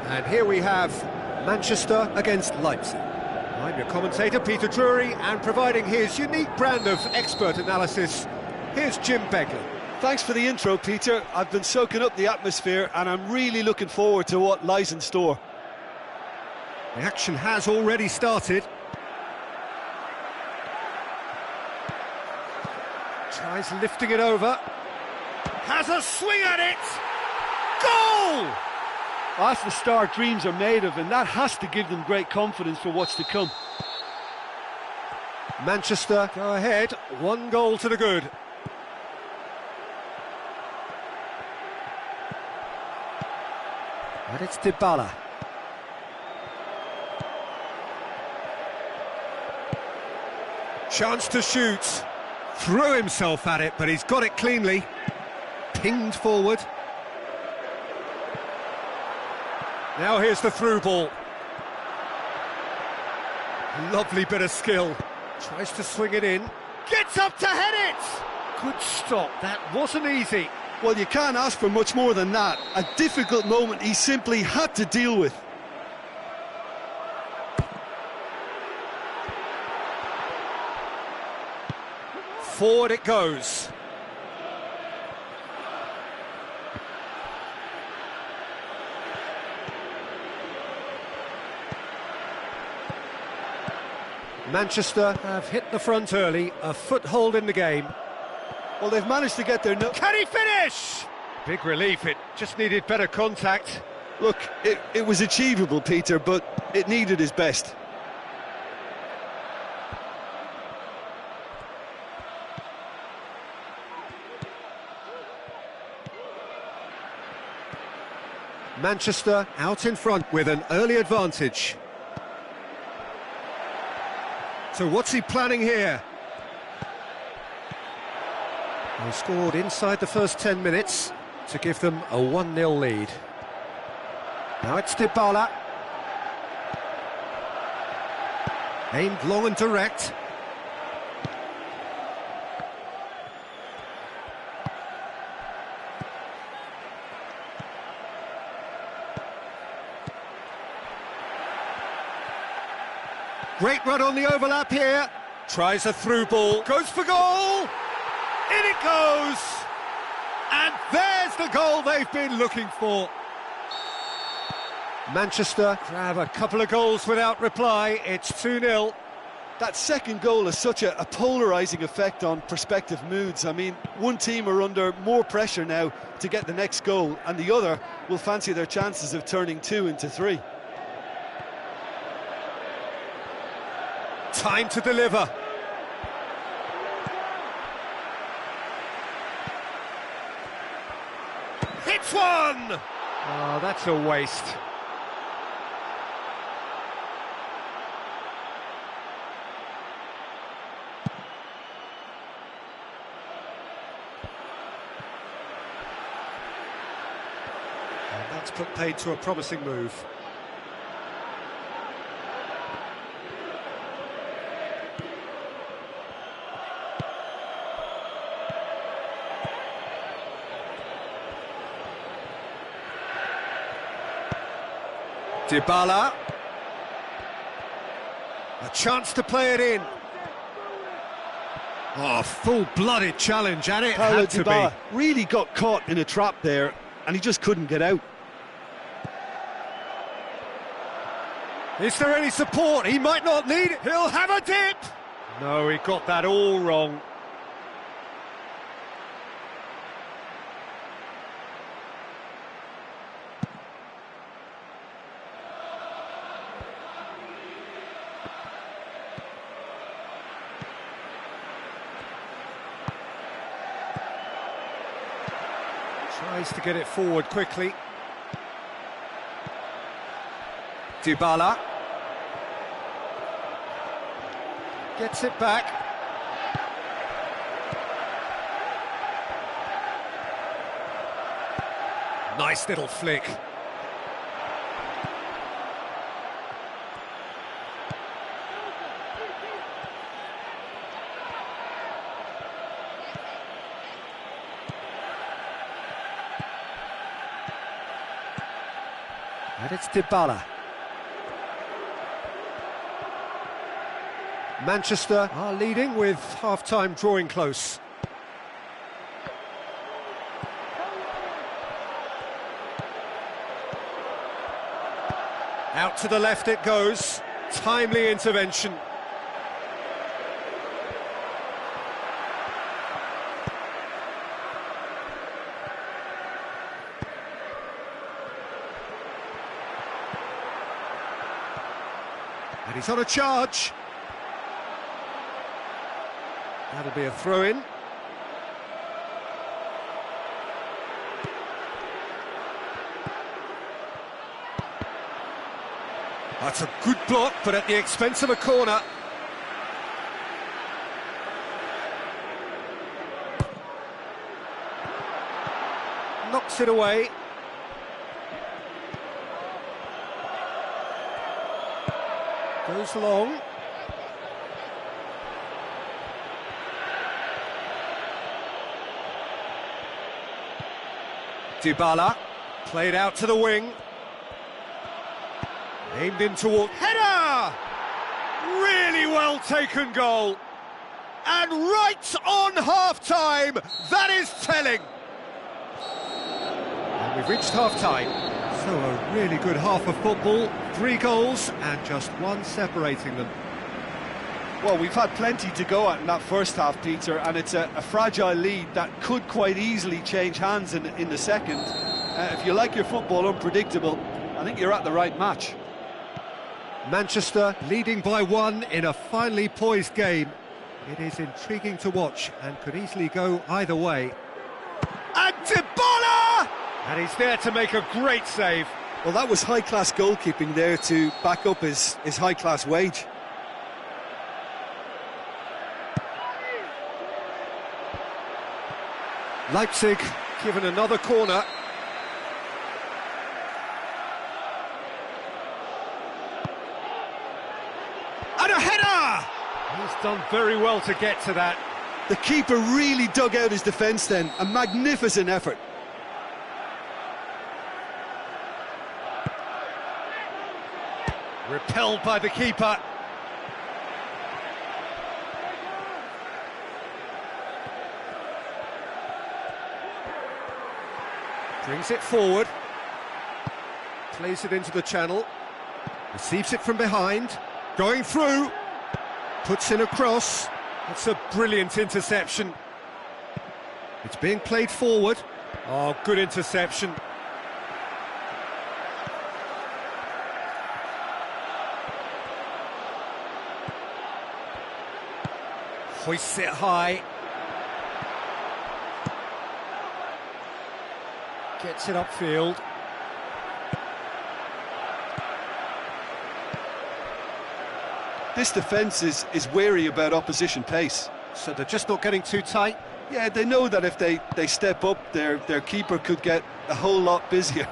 And here we have Manchester against Leipzig. I'm your commentator, Peter Drury, and providing his unique brand of expert analysis, here's Jim Begley. Thanks for the intro, Peter. I've been soaking up the atmosphere and I'm really looking forward to what lies in store. The action has already started. Tries lifting it over. Has a swing at it! Goal! That's the start dreams are made of, and that has to give them great confidence for what's to come. Manchester go ahead, 1 goal to the good. And it's Dybala. Chance to shoot. Threw himself at it, but he's got it cleanly. Pinged forward. Now here's the through ball. Lovely bit of skill. Tries to swing it in. Gets up to head it! Good stop, that wasn't easy. Well, you can't ask for much more than that. A difficult moment he simply had to deal with. Forward it goes. Manchester have hit the front early, a foothold in the game. Well, they've managed to get their... Can he finish? Big relief, it just needed better contact. Look, it was achievable, Peter, but it needed his best. Manchester out in front with an early advantage. So what's he planning here? They scored inside the first 10 minutes to give them a 1-0 lead. Now it's Dybala. Aimed long and direct. Great run on the overlap here. Tries a through ball. Goes for goal. In it goes. And there's the goal they've been looking for. Manchester grab a couple of goals without reply. It's 2-0. That second goal has such a polarising effect on prospective moods. I mean, one team are under more pressure now to get the next goal, and the other will fancy their chances of turning 2 into 3. Time to deliver. Hits one! Oh, that's a waste. And that's put paid to a promising move. Dybala. A chance to play it in. Oh, full-blooded challenge, and it had to be. Really got caught in a trap there, and he just couldn't get out. Is there any support? He might not need it. He'll have a dip. No, he got that all wrong. Tries to get it forward quickly. Dybala. Gets it back. Nice little flick. And it's Dybala. Manchester are leading with half-time drawing close. Out to the left it goes. Timely intervention. And he's on a charge. That'll be a throw-in. That's a good block, but at the expense of a corner. Knocks it away. Goes long. Dybala, played out to the wing. Aimed in toward... Header! Really well taken goal. And right on half-time, that is telling. And we've reached half-time. So a really good half of football. 3 goals and just 1 separating them. Well, we've had plenty to go at in that first half, Peter, and it's a fragile lead that could quite easily change hands in the second. If you like your football unpredictable, I think you're at the right match. Manchester leading by 1 in a finely poised game. It is intriguing to watch and could easily go either way. And Dybala! And he's there to make a great save. Well, that was high-class goalkeeping there to back up his high-class wage. Leipzig given another corner. And a header! He's done very well to get to that. The keeper really dug out his defence then. A magnificent effort. Repelled by the keeper. Brings it forward. Plays it into the channel. Receives it from behind. Going through. Puts in a cross. That's a brilliant interception. It's being played forward. Oh, good interception. Hoists it high. Gets it upfield. This defence is wary about opposition pace. So they're just not getting too tight. Yeah, they know that if they step up, their keeper could get a whole lot busier.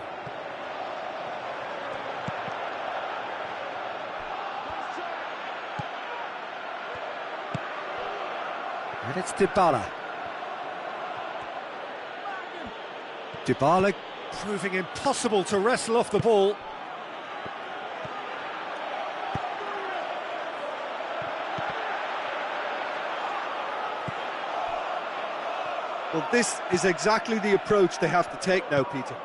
And it's Dybala. Dybala proving impossible to wrestle off the ball. Well, this is exactly the approach they have to take now, Peter.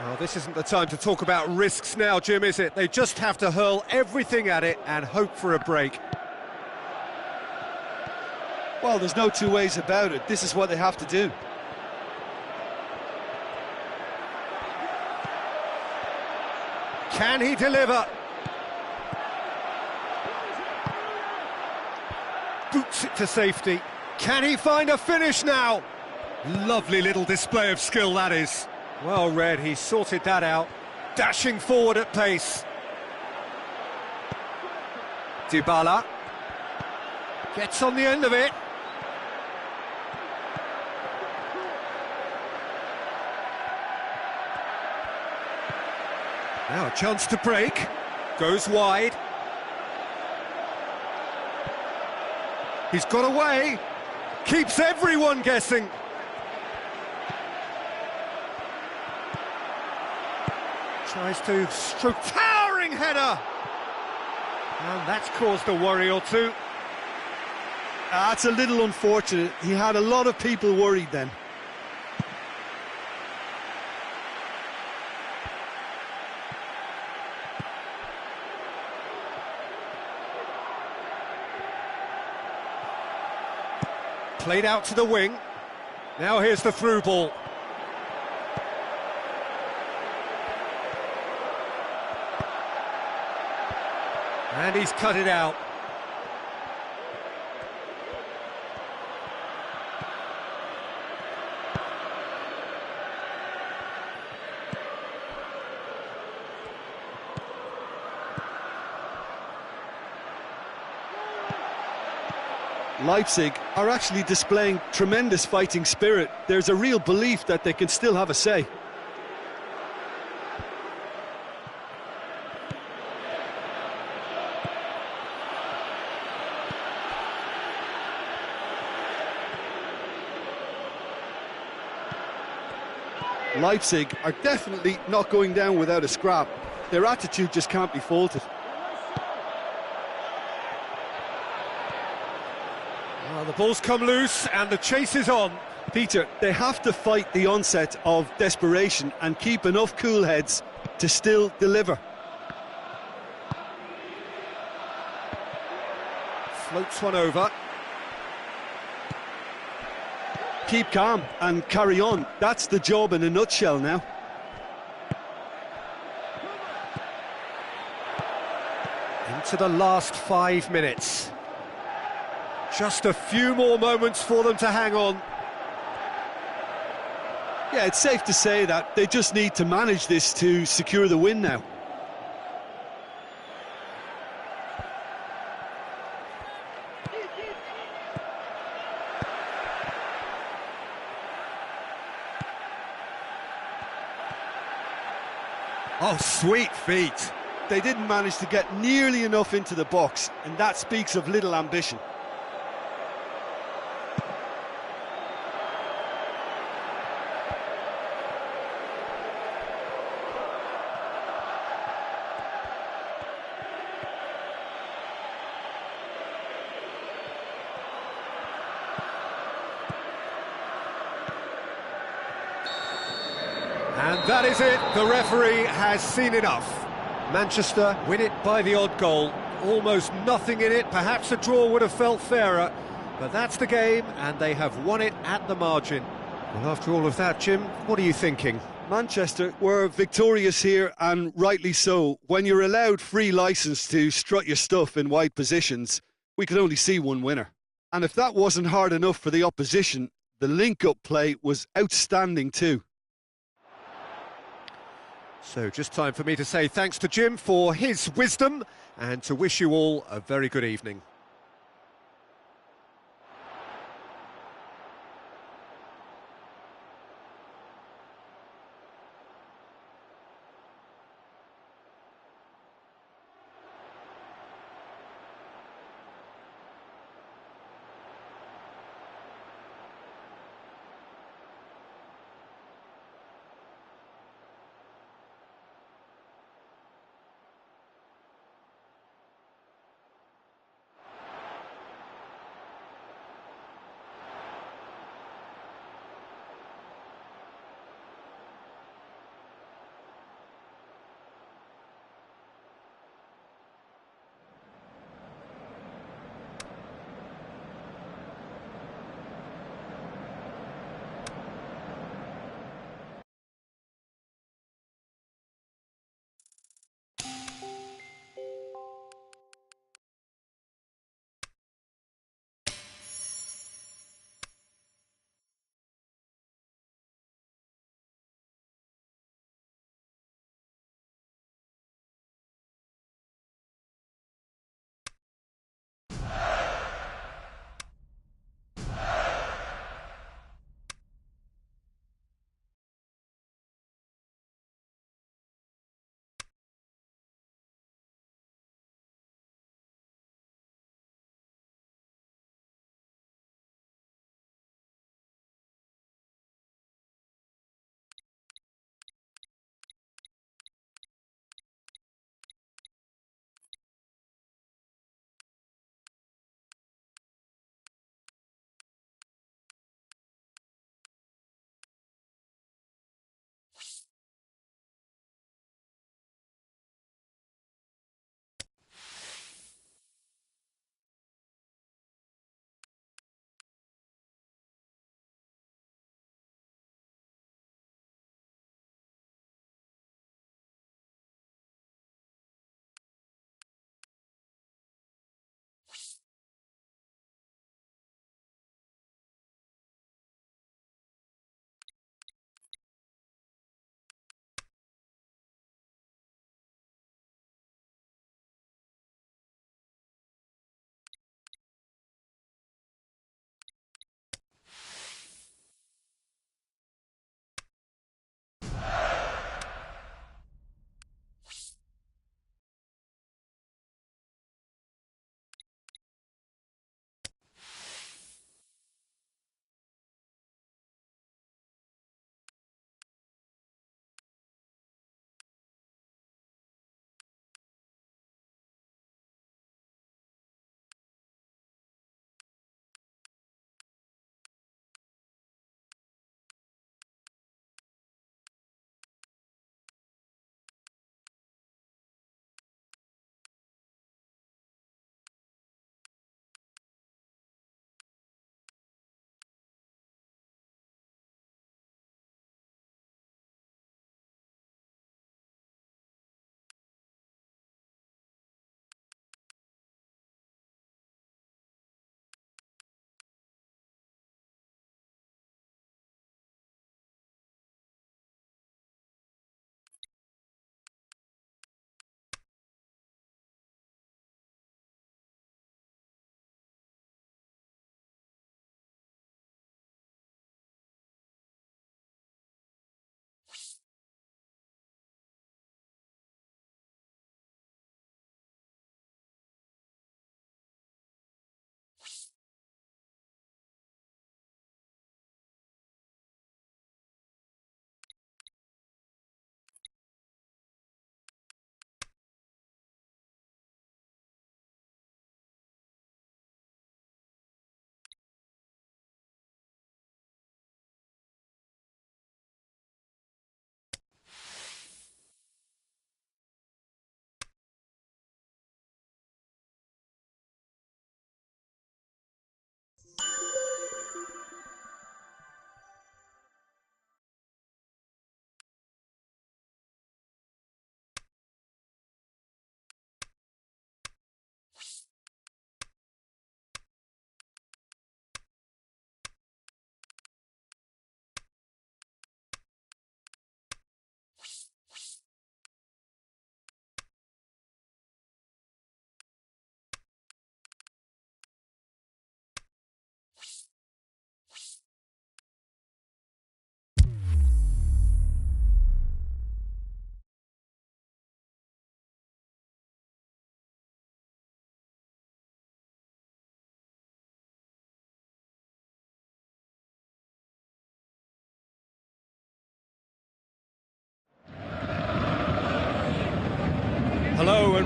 Well, this isn't the time to talk about risks now, Jim, is it? They just have to hurl everything at it and hope for a break. Well, there's no two ways about it. This is what they have to do. Can he deliver? Boots it to safety. Can he find a finish now? Lovely little display of skill, that is. Well read, he sorted that out. Dashing forward at pace. Dybala. Gets on the end of it. Now a chance to break. Goes wide. He's got away. Keeps everyone guessing. Tries to stroke, towering header! And that's caused a worry or two. That's a little unfortunate. He had a lot of people worried then. Played out to the wing. Now here's the through ball. And he's cut it out. Leipzig are actually displaying tremendous fighting spirit. There's a real belief that they can still have a say. Leipzig are definitely not going down without a scrap. Their attitude just can't be faulted. Well, the ball's come loose and the chase is on. Peter, they have to fight the onset of desperation and keep enough cool heads to still deliver. Floats one over. Keep calm and carry on. That's the job in a nutshell now. Into the last 5 minutes. Just a few more moments for them to hang on. Yeah, it's safe to say that they just need to manage this to secure the win now. Oh, sweet feet. They didn't manage to get nearly enough into the box, and that speaks of little ambition. And that is it, the referee has seen enough. Manchester win it by the odd goal, almost nothing in it, perhaps a draw would have felt fairer, but that's the game and they have won it at the margin. Well, after all of that, Jim, what are you thinking? Manchester were victorious here, and rightly so. When you're allowed free licence to strut your stuff in wide positions, we could only see one winner. And if that wasn't hard enough for the opposition, the link-up play was outstanding too. So just time for me to say thanks to Jim for his wisdom and to wish you all a very good evening.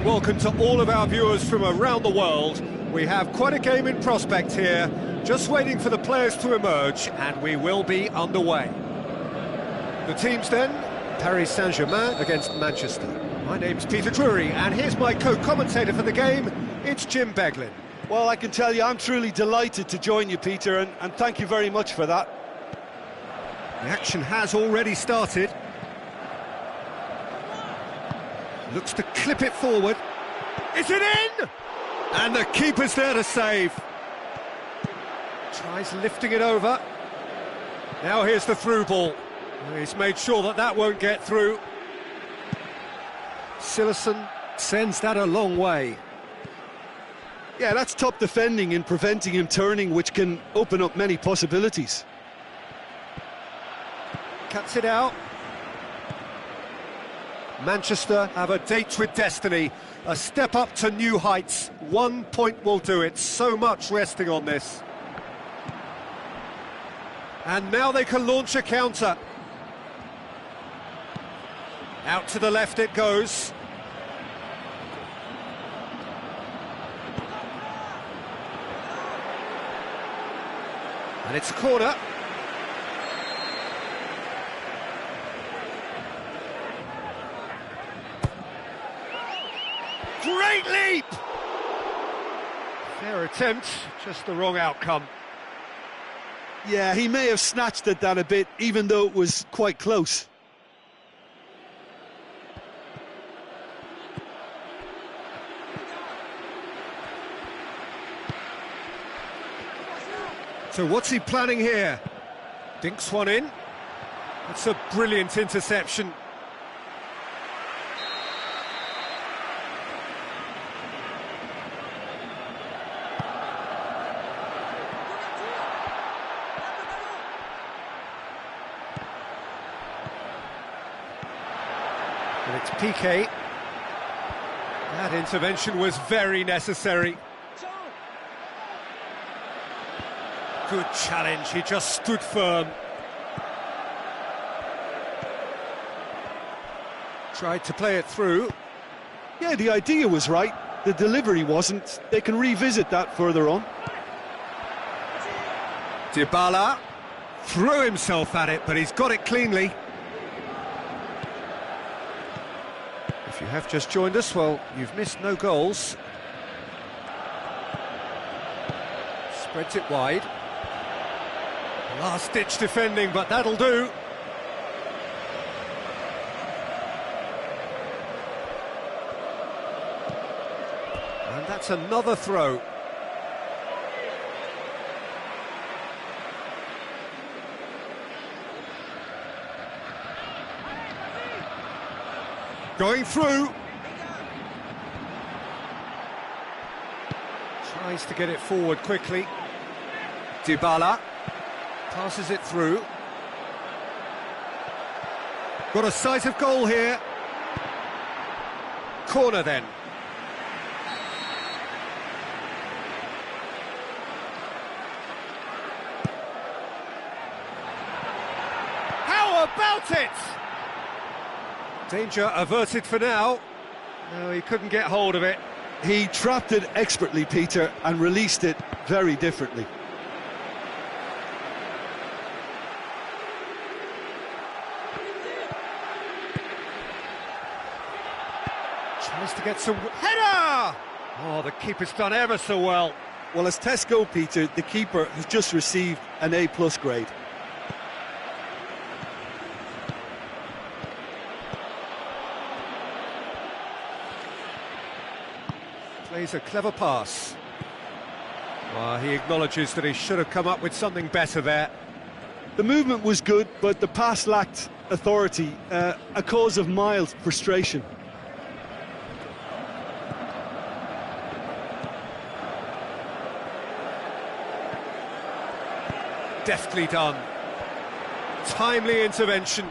welcome to all of our viewers from around the world. We have quite a game in prospect here, just waiting for the players to emerge, and we will be underway. The teams then, Paris Saint-Germain against Manchester. My name's Peter Drury, and here's my co-commentator for the game, it's Jim Beglin. Well, I can tell you I'm truly delighted to join you, Peter, and thank you very much for that. The action has already started. Looks to clip it forward. Is it in? And the keeper's there to save. Tries lifting it over. Now here's the through ball. He's made sure that that won't get through. Silerson sends that a long way. Yeah, that's top defending and preventing him turning, which can open up many possibilities. Cuts it out. Manchester have a date with destiny, a step up to new heights. 1 point will do it, so much resting on this. And now they can launch a counter. Out to the left it goes. And it's a corner. Great leap! Fair attempt, just the wrong outcome. Yeah, he may have snatched at that a bit, even though it was quite close. So what's he planning here? Dinks one in. It's a brilliant interception. And it's PK. That intervention was very necessary. Good challenge, he just stood firm. Tried to play it through. Yeah, the idea was right, the delivery wasn't. They can revisit that further on. Dybala threw himself at it, but he's got it cleanly. If you have just joined us, well, you've missed no goals. Spreads it wide. Last-ditch defending, but that'll do. And that's another throw. Going through. Tries to get it forward quickly. Dybala. Passes it through. Got a sight of goal here. Corner then. How about it? Danger averted for now. No, he couldn't get hold of it. He trapped it expertly, Peter, and released it very differently. Tries to get some... Header! Oh, the keeper's done ever so well. Well, as tests go, Peter, the keeper has just received an A+ grade. Plays a clever pass. Well, he acknowledges that he should have come up with something better there. The movement was good, but the pass lacked authority, a cause of mild frustration. Deftly done. Timely intervention.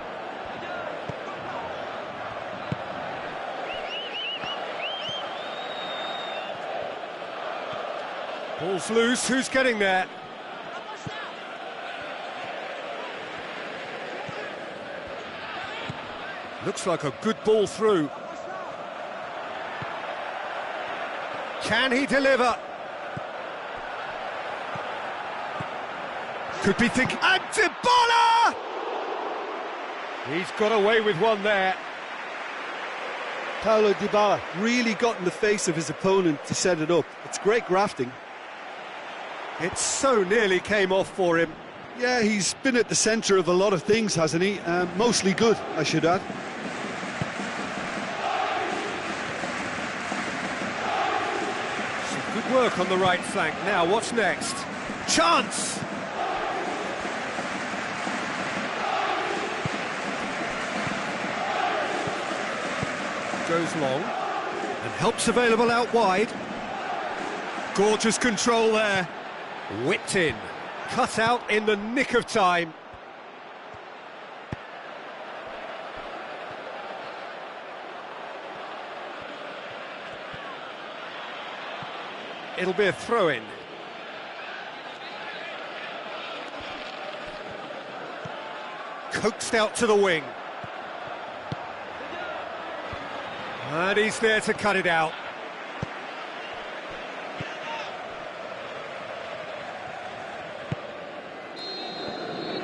Ball's loose, who's getting there? Looks like a good ball through. Can he deliver? Could be thinking... And Dybala! He's got away with one there. Paulo Dybala really got in the face of his opponent to set it up. It's great grafting. It so nearly came off for him. Yeah, he's been at the centre of a lot of things, hasn't he? Mostly good, I should add. Some good work on the right flank. Now, what's next? Chance! Goes long and helps available out wide. Gorgeous control there. Whipped in, cut out in the nick of time. It'll be a throw-in. Coaxed out to the wing. And he's there to cut it out.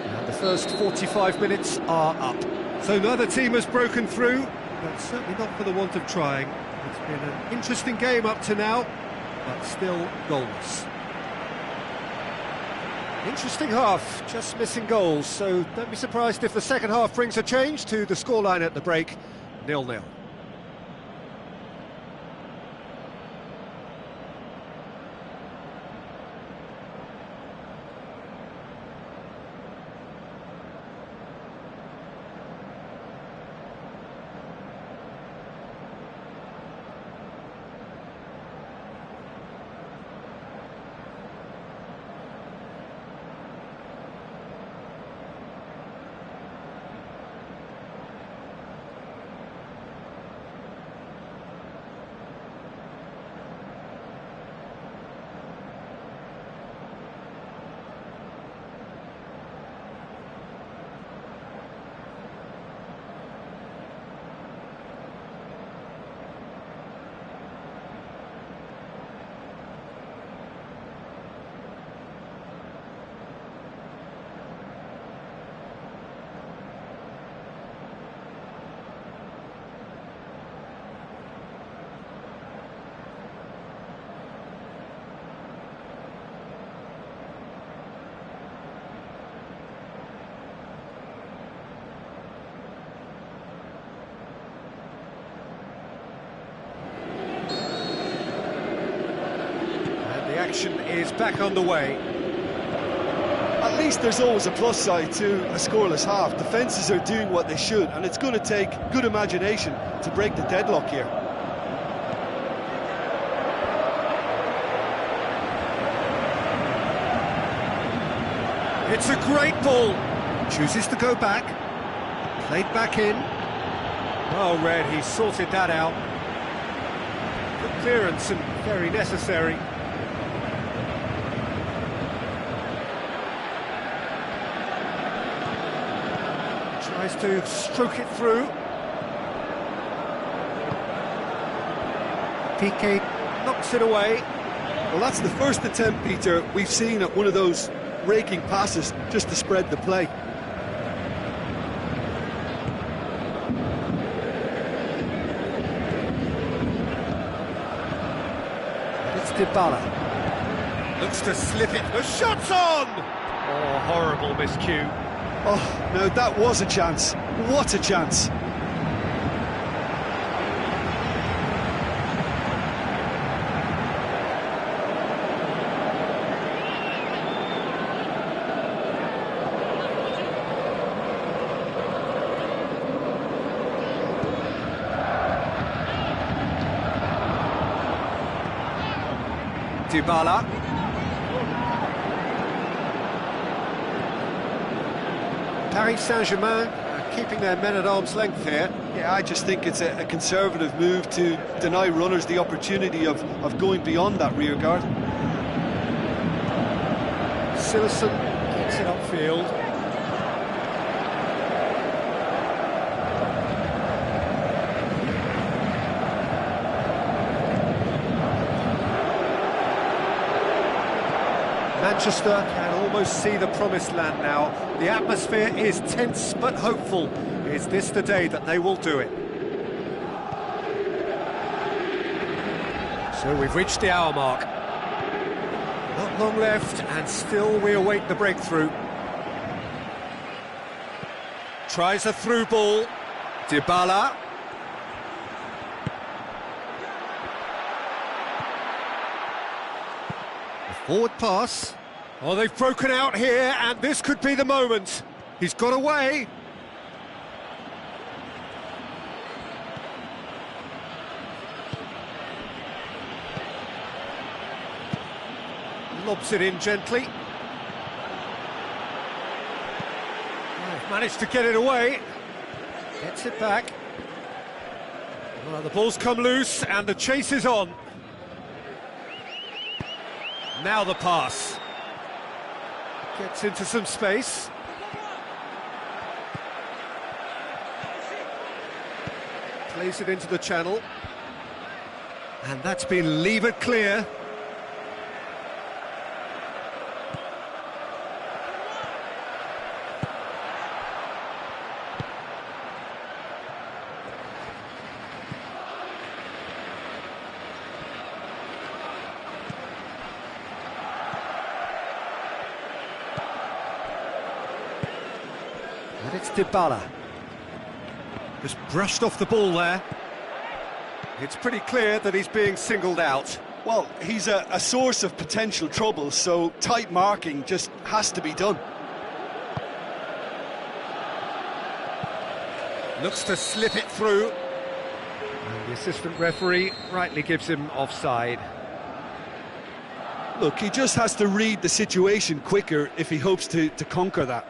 And the first 45 minutes are up. So neither team has broken through, but certainly not for the want of trying. It's been an interesting game up to now, but still goalless. Interesting half, just missing goals, so don't be surprised if the second half brings a change to the scoreline at the break, 0-0. The action is back underway. At least there's always a plus side to a scoreless half. Defences are doing what they should, and it's going to take good imagination to break the deadlock here. It's a great ball. Chooses to go back. Played back in. Well read, he sorted that out. Good clearance and very necessary. Tries to stroke it through. Piqué knocks it away. Well, that's the first attempt, Peter, we've seen at one of those raking passes just to spread the play. It's Dybala. Looks to slip it. The shot's on! Oh, horrible miscue. Oh, no, that was a chance. What a chance. Dybala. Paris Saint-Germain keeping their men at arm's length here. Yeah, I just think it's a conservative move to deny runners the opportunity of going beyond that rear guard. Sillerson gets it upfield. Manchester can almost see the promised land now. The atmosphere is tense but hopeful. Is this the day that they will do it? So we've reached the hour mark. Not long left, and still we await the breakthrough. Tries a through ball. Dybala. Forward pass. Oh, they've broken out here, and this could be the moment. He's got away. Lobs it in gently. Oh, managed to get it away. Gets it back. Well, the ball's come loose, and the chase is on. Now the pass. Gets into some space. Plays it into the channel. And that's been levered clear. And it's Dybala. Just brushed off the ball there. It's pretty clear that he's being singled out. Well, he's a source of potential trouble, so tight marking just has to be done. Looks to slip it through. And the assistant referee rightly gives him offside. Look, he just has to read the situation quicker if he hopes to conquer that.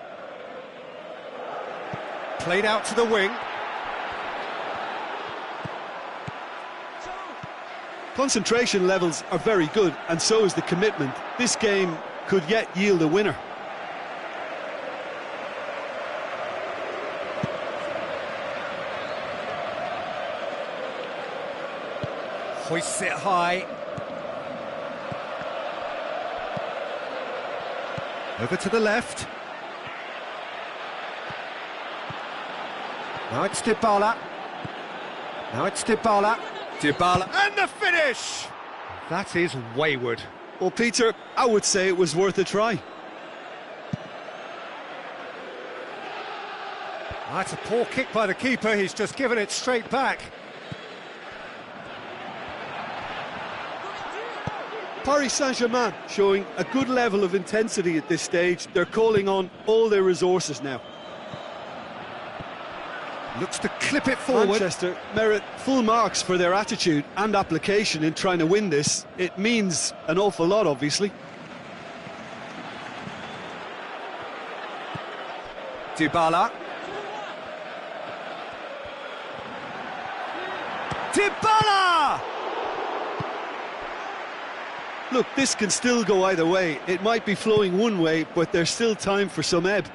Played out to the wing. Concentration levels are very good, and so is the commitment. This game could yet yield a winner. Hoists it high. Over to the left. Now it's Dybala. Now it's Dybala. Dybala, and the finish! That is wayward. Well, Peter, I would say it was worth a try. That's a poor kick by the keeper, he's just given it straight back. Paris Saint-Germain showing a good level of intensity at this stage. They're calling on all their resources now. Looks to clip it forward. Manchester merit full marks for their attitude and application in trying to win this. It means an awful lot, obviously. Dybala. Dybala! Look, this can still go either way. It might be flowing one way, but there's still time for some ebb.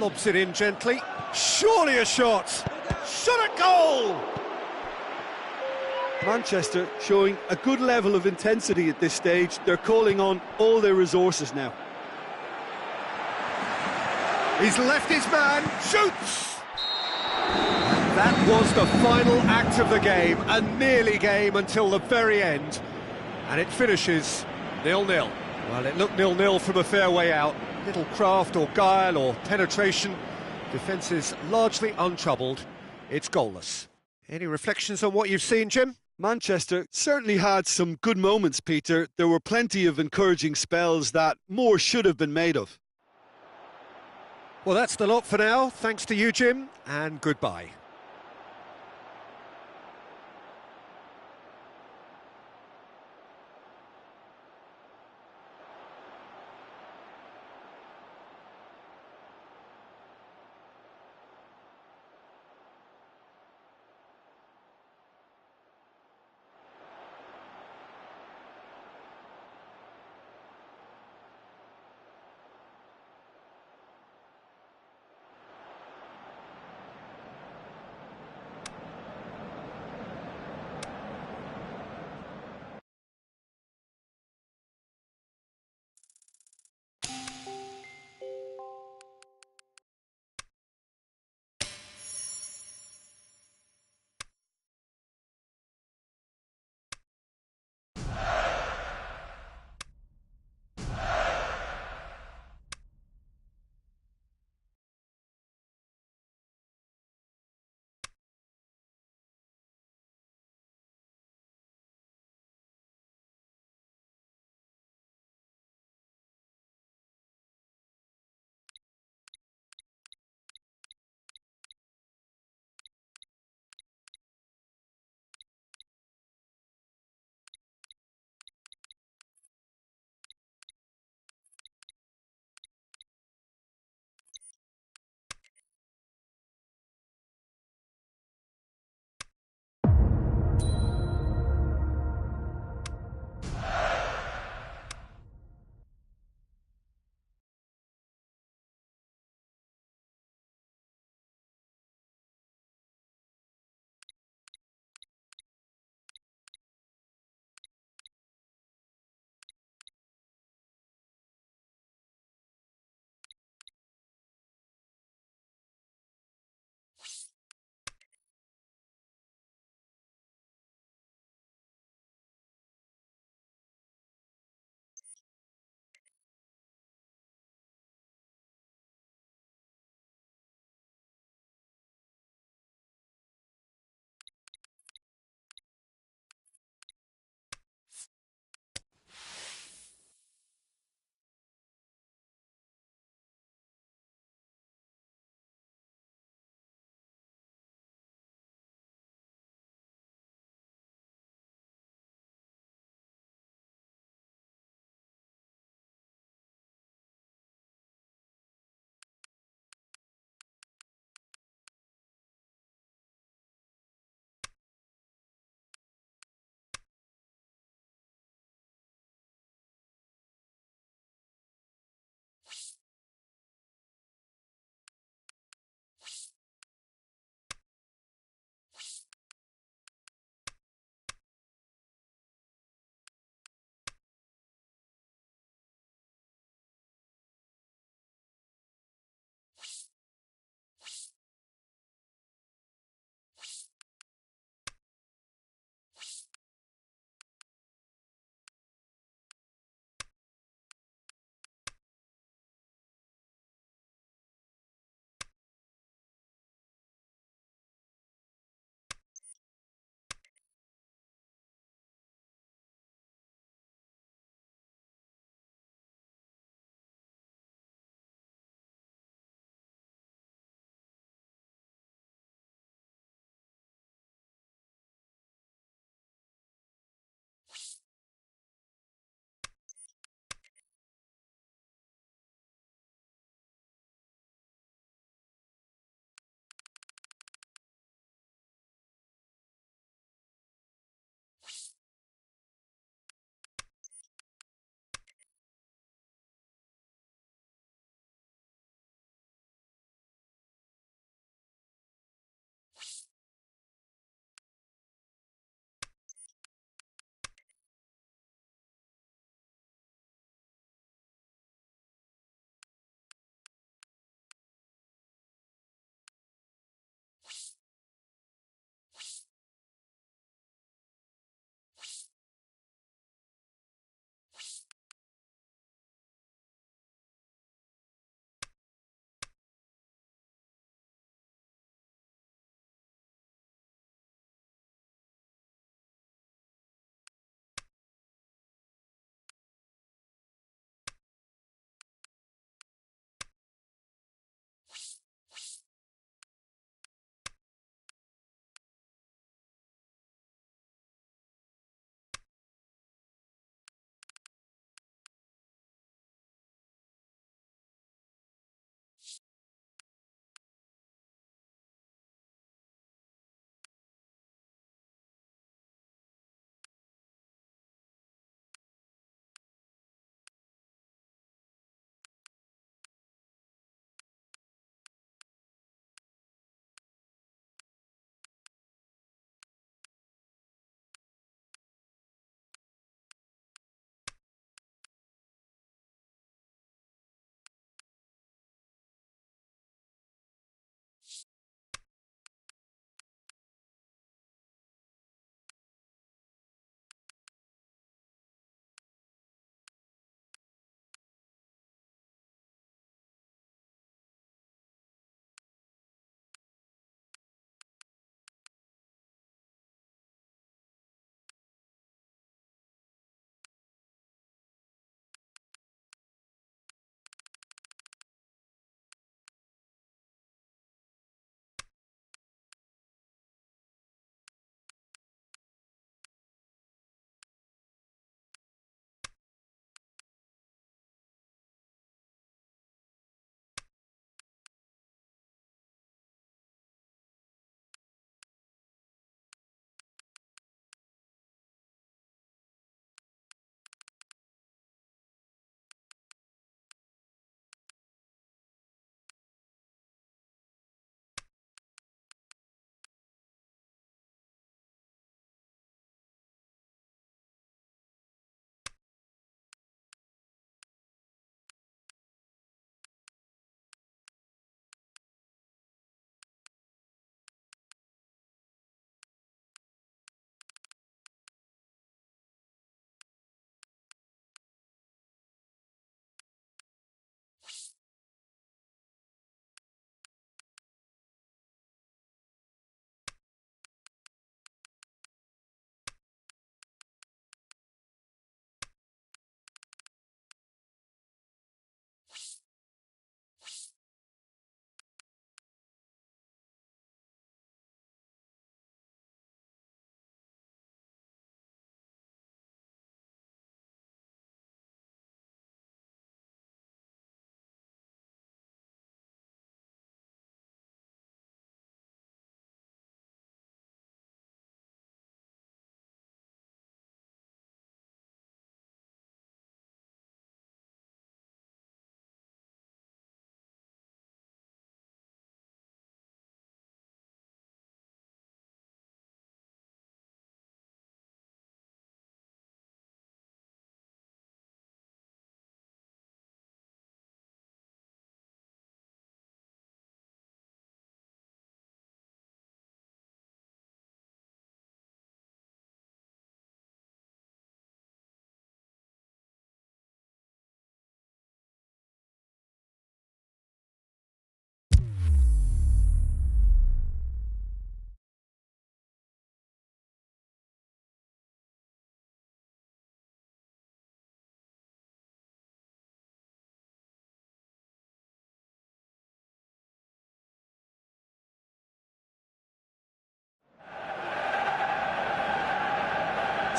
Lobs it in gently. Surely a shot. Shot at goal! Manchester showing a good level of intensity at this stage. They're calling on all their resources now. He's left his man. Shoots! And that was the final act of the game. A nearly game until the very end. And it finishes 0-0. Well, it looked 0-0 from a fair way out. Little craft or guile or penetration. Defence is largely untroubled. It's goalless. Any reflections on what you've seen, Jim? Manchester certainly had some good moments, Peter. There were plenty of encouraging spells that more should have been made of. Well, that's the lot for now. Thanks to you, Jim, and goodbye.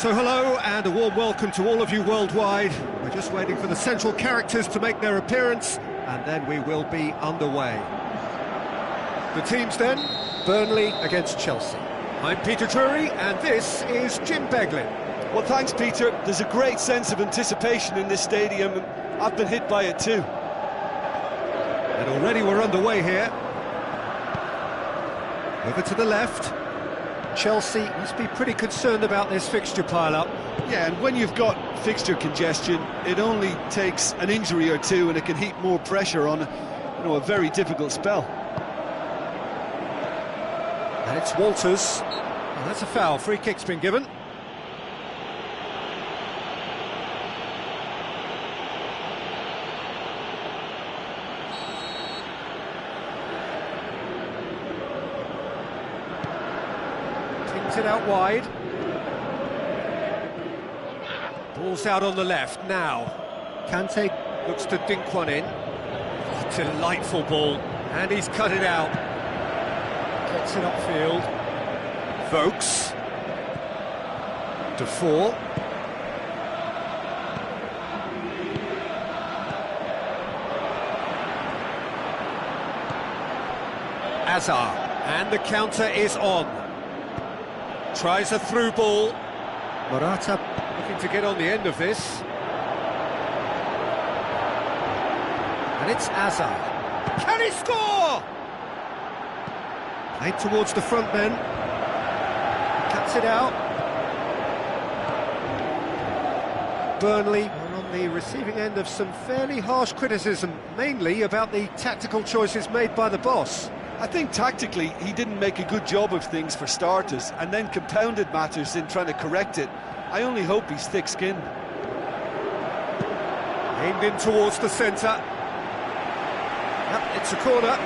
So hello and a warm welcome to all of you worldwide. We're just waiting for the central characters to make their appearance and then we will be underway. The teams then, Burnley against Chelsea. I'm Peter Drury and this is Jim Beglin. Well, thanks, Peter. There's a great sense of anticipation in this stadium, and I've been hit by it too. And already we're underway here. Over to the left. Chelsea must be pretty concerned about this fixture pile-up. Yeah, and when you've got fixture congestion, it only takes an injury or two and it can heap more pressure on a very difficult spell. And it's Walters. And that's a foul. Free kick's been given. It out wide. Ball's out on the left now. Kante looks to dink one in. Oh, delightful ball. And he's cut it out. Gets it upfield. Vokes. Defour. Azar. And the counter is on. Tries a through ball. Morata looking to get on the end of this. And it's Azar. Can he score? Played towards the front then. Cuts it out. Burnley are on the receiving end of some fairly harsh criticism, mainly about the tactical choices made by the boss. I think tactically he didn't make a good job of things for starters, and then compounded matters in trying to correct it. I only hope he's thick-skinned. Aimed in towards the centre. Yep, it's a corner.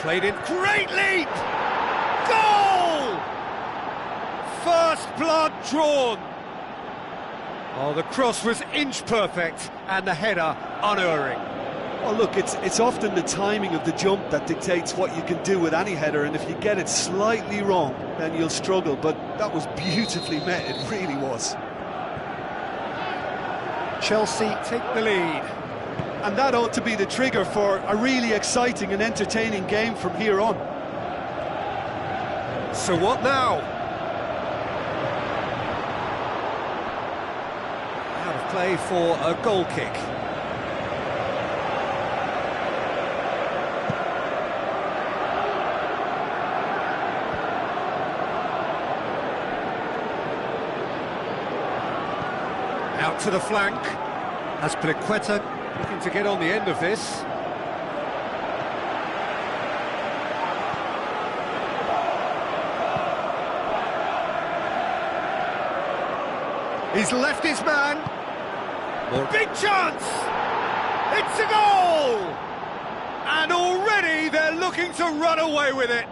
Played in, great leap! Goal! First blood drawn. Oh, the cross was inch perfect and the header unerring. Well, look, it's often the timing of the jump that dictates what you can do with any header, and if you get it slightly wrong, then you'll struggle, but that was beautifully met, it really was. Chelsea take the lead. And that ought to be the trigger for a really exciting and entertaining game from here on. So what now? Out of play for a goal kick. Out to the flank. Azpilicueta looking to get on the end of this. He's left his man. More big chance! It's a goal! And already they're looking to run away with it.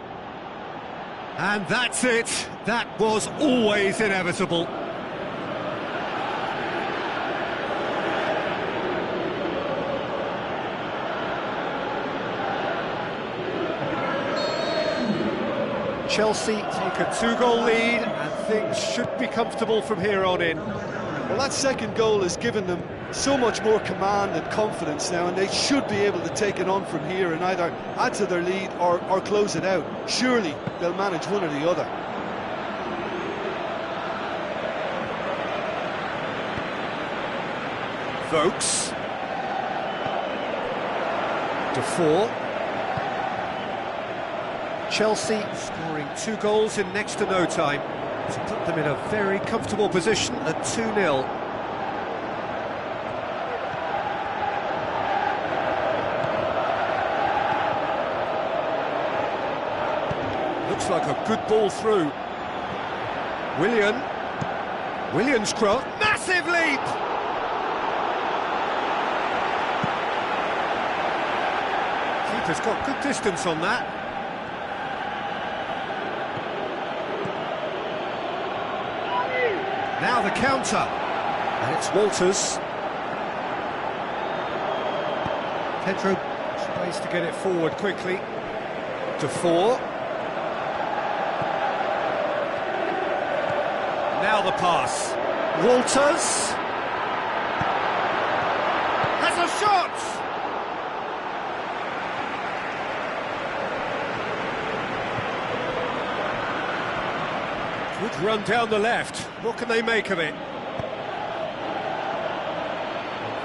And that's it. That was always inevitable. Chelsea take a 2-goal lead and things should be comfortable from here on in. Well, that second goal has given them so much more command and confidence now, and they should be able to take it on from here and either add to their lead or close it out. Surely they'll manage one or the other. Vokes. Defour. Chelsea scoring 2 goals in next to no time to put them in a very comfortable position at 2-0. Looks like a good ball through. Williams cross, massive leap! Keeper's got good distance on that. Now the counter. And it's Walters. Pedro tries to get it forward quickly. To 4. Now the pass. Walters. Has a shot! Good run down the left. What can they make of it?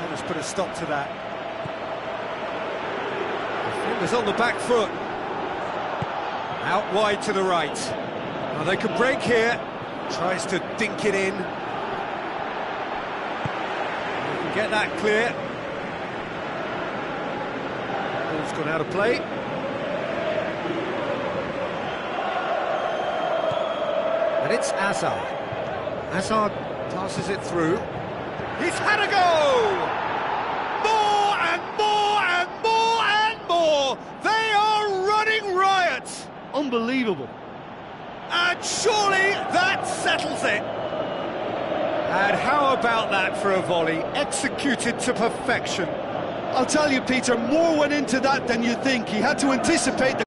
Let's put a stop to that. Defenders on the back foot. Out wide to the right. Now they can break here. Tries to dink it in. They can get that clear. Ball's gone out of play. And it's Hazard. Hazard passes it through. He's had a go! More and more and more and more! They are running riot! Unbelievable. And surely that settles it. And how about that for a volley, executed to perfection? I'll tell you, Peter, more went into that than you think. He had to anticipate the...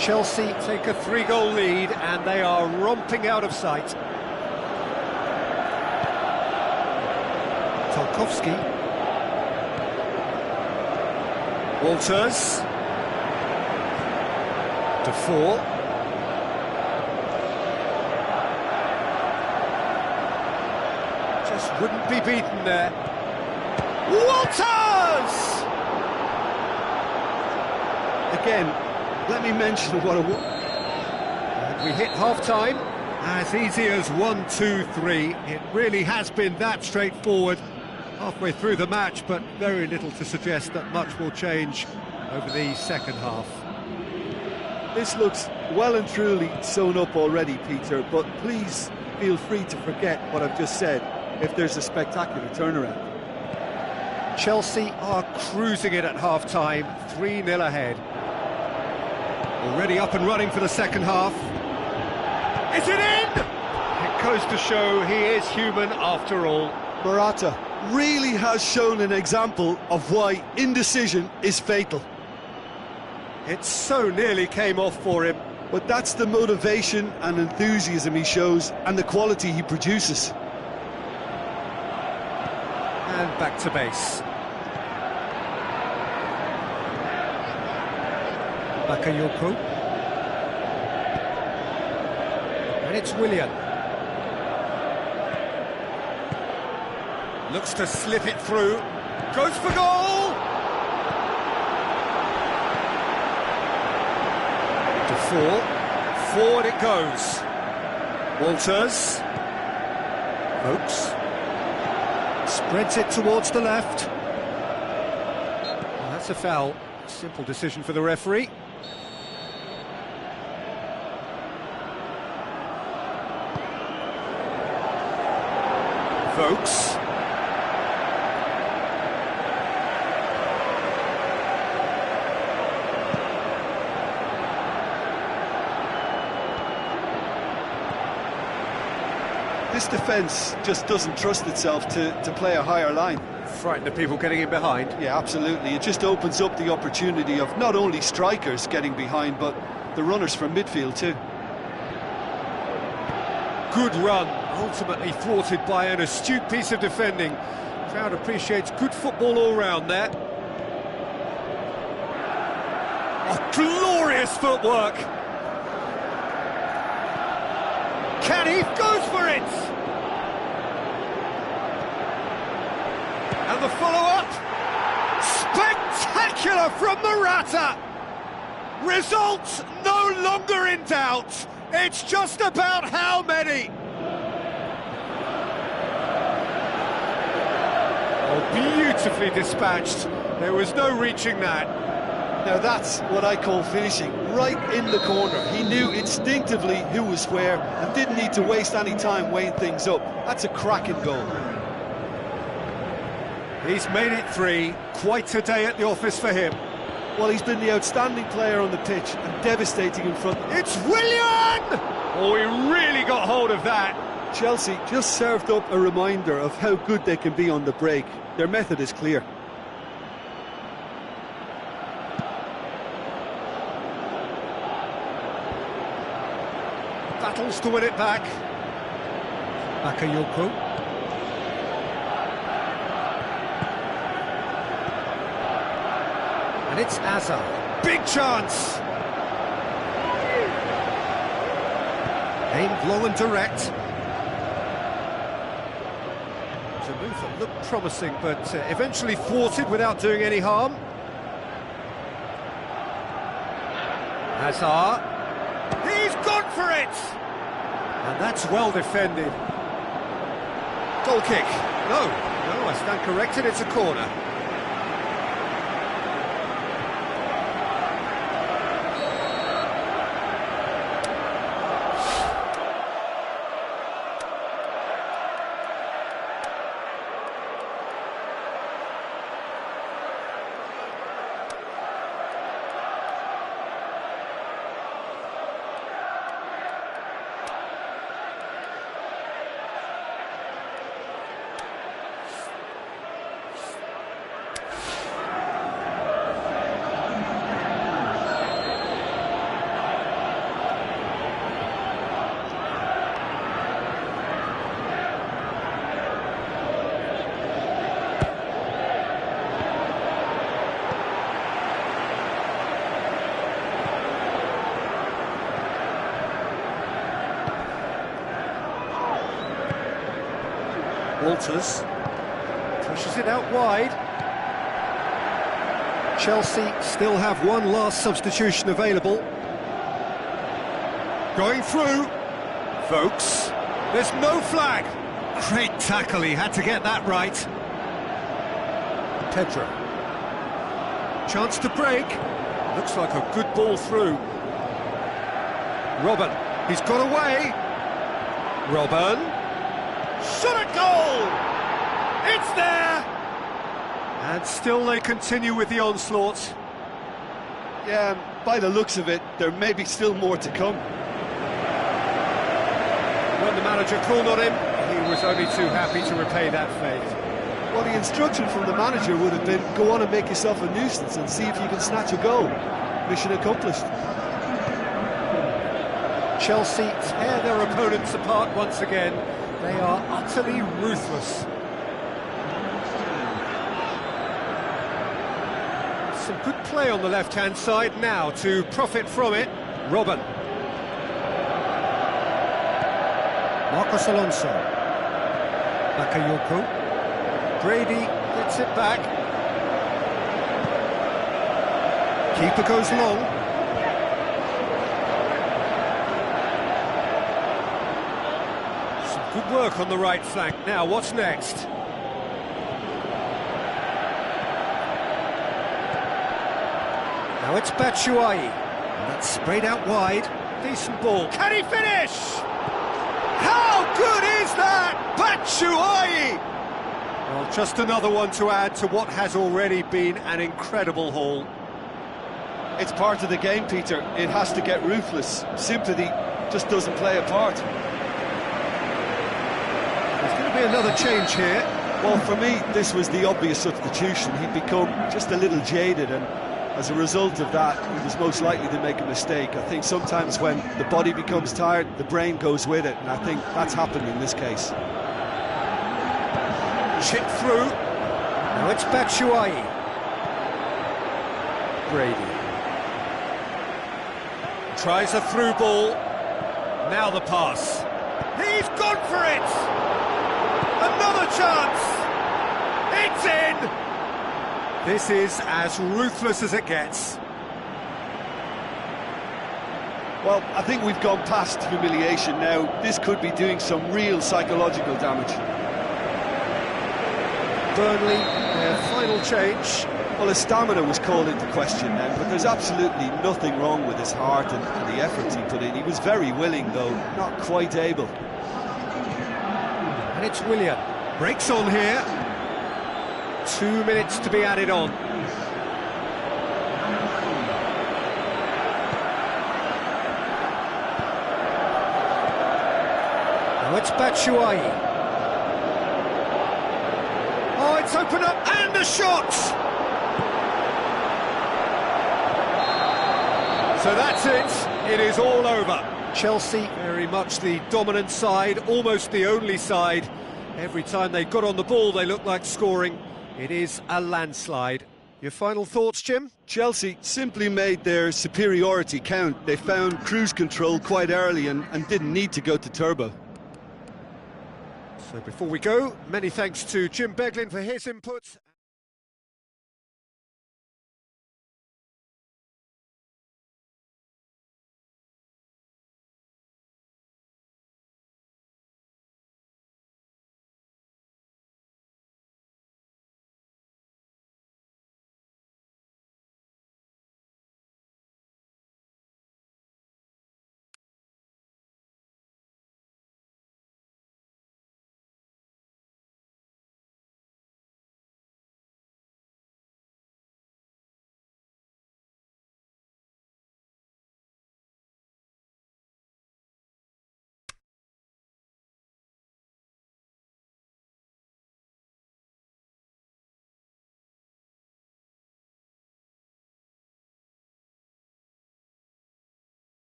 Chelsea take a 3-goal lead and they are romping out of sight. Tarkowski. Walters. To 4. Just wouldn't be beaten there. Walters! Again, let me mention what a... And we hit half-time, as easy as 1, 2, 3. It really has been that straightforward halfway through the match, but very little to suggest that much will change over the second half. This looks well and truly sewn up already, Peter, but please feel free to forget what I've just said if there's a spectacular turnaround. Chelsea are cruising it at half-time, 3-0 ahead. Already up and running for the second half. Is it in? It goes to show he is human after all. Morata really has shown an example of why indecision is fatal. It so nearly came off for him. But that's the motivation and enthusiasm he shows and the quality he produces. And back to base. Bakayoko. And it's Willian. Looks to slip it through. Goes for goal! To 4. Forward it goes. Walters. Oaks. Spreads it towards the left. Well, that's a foul. Simple decision for the referee. Vokes. This defence just doesn't trust itself to play a higher line. Frighten the people getting in behind. Yeah, absolutely. It just opens up the opportunity of not only strikers getting behind, but the runners from midfield too. Good run, ultimately thwarted by an astute piece of defending. Crowd appreciates good football all round there. Oh, glorious footwork! Canif goes for it! And the follow-up, spectacular from Morata! Results no longer in doubt, it's just about how many! Oh, beautifully dispatched, there was no reaching that. Now that's what I call finishing. right in the corner. He knew instinctively who was where and didn't need to waste any time weighing things up. That's a cracking goal. He's made it 3. Quite a day at the office for him. Well, he's been the outstanding player on the pitch and devastating in front. It's Willian! Oh, he really got hold of that. Chelsea just served up a reminder of how good they can be on the break. Their method is clear. Battles to win it back. Bakayoko. And it's Azar. Big chance! Aimed long and direct. It's a move that looked promising, but eventually thwarted without doing any harm. Hazard. He's gone for it! And that's well defended. Goal kick. No, I stand corrected, it's a corner. Walters pushes it out wide. Chelsea still have one last substitution available. Going through. Vokes. There's no flag. Great tackle, he had to get that right. Pedro. Chance to break. Looks like a good ball through. Robin. He's got away. Robin. Shot at goal! It's there! And still they continue with the onslaught. Yeah, by the looks of it, there may be still more to come. When the manager called on him, he was only too happy to repay that fate. Well, the instruction from the manager would have been, go on and make yourself a nuisance and see if you can snatch a goal. Mission accomplished. Chelsea tear their opponents apart once again. They are utterly ruthless. Some good play on the left-hand side now to profit from it. Robin. Marcos Alonso. Bakayoko. Brady gets it back. Keeper goes long. Good work on the right flank. Now, what's next? Now it's Batshuayi. And that's sprayed out wide. Decent ball. Can he finish? How good is that? Batshuayi! Well, just another one to add to what has already been an incredible haul. It's part of the game, Peter. It has to get ruthless. Sympathy just doesn't play a part. There's going to be another change here. Well, for me, this was the obvious substitution. He'd become just a little jaded, and as a result of that, he was most likely to make a mistake. I think sometimes when the body becomes tired, the brain goes with it, and I think that's happened in this case. Chip through. Now it's Batshuayi. Brady. Tries a through ball. Now the pass. He's gone for it! Another chance! It's in! This is as ruthless as it gets. Well, I think we've gone past humiliation now. This could be doing some real psychological damage. Burnley, their final change. Well, his stamina was called into question then, but there's absolutely nothing wrong with his heart and the efforts he put in. He was very willing, though, not quite able. And it's Willian. Breaks on here. 2 minutes to be added on. Now it's Batshuayi. Oh, it's opened up, and the shot! So that's it, it is all over. Chelsea, very much the dominant side, almost the only side. Every time they got on the ball, they looked like scoring. It is a landslide. Your final thoughts, Jim? Chelsea simply made their superiority count. They found cruise control quite early and didn't need to go to turbo. So before we go, many thanks to Jim Beglin for his input.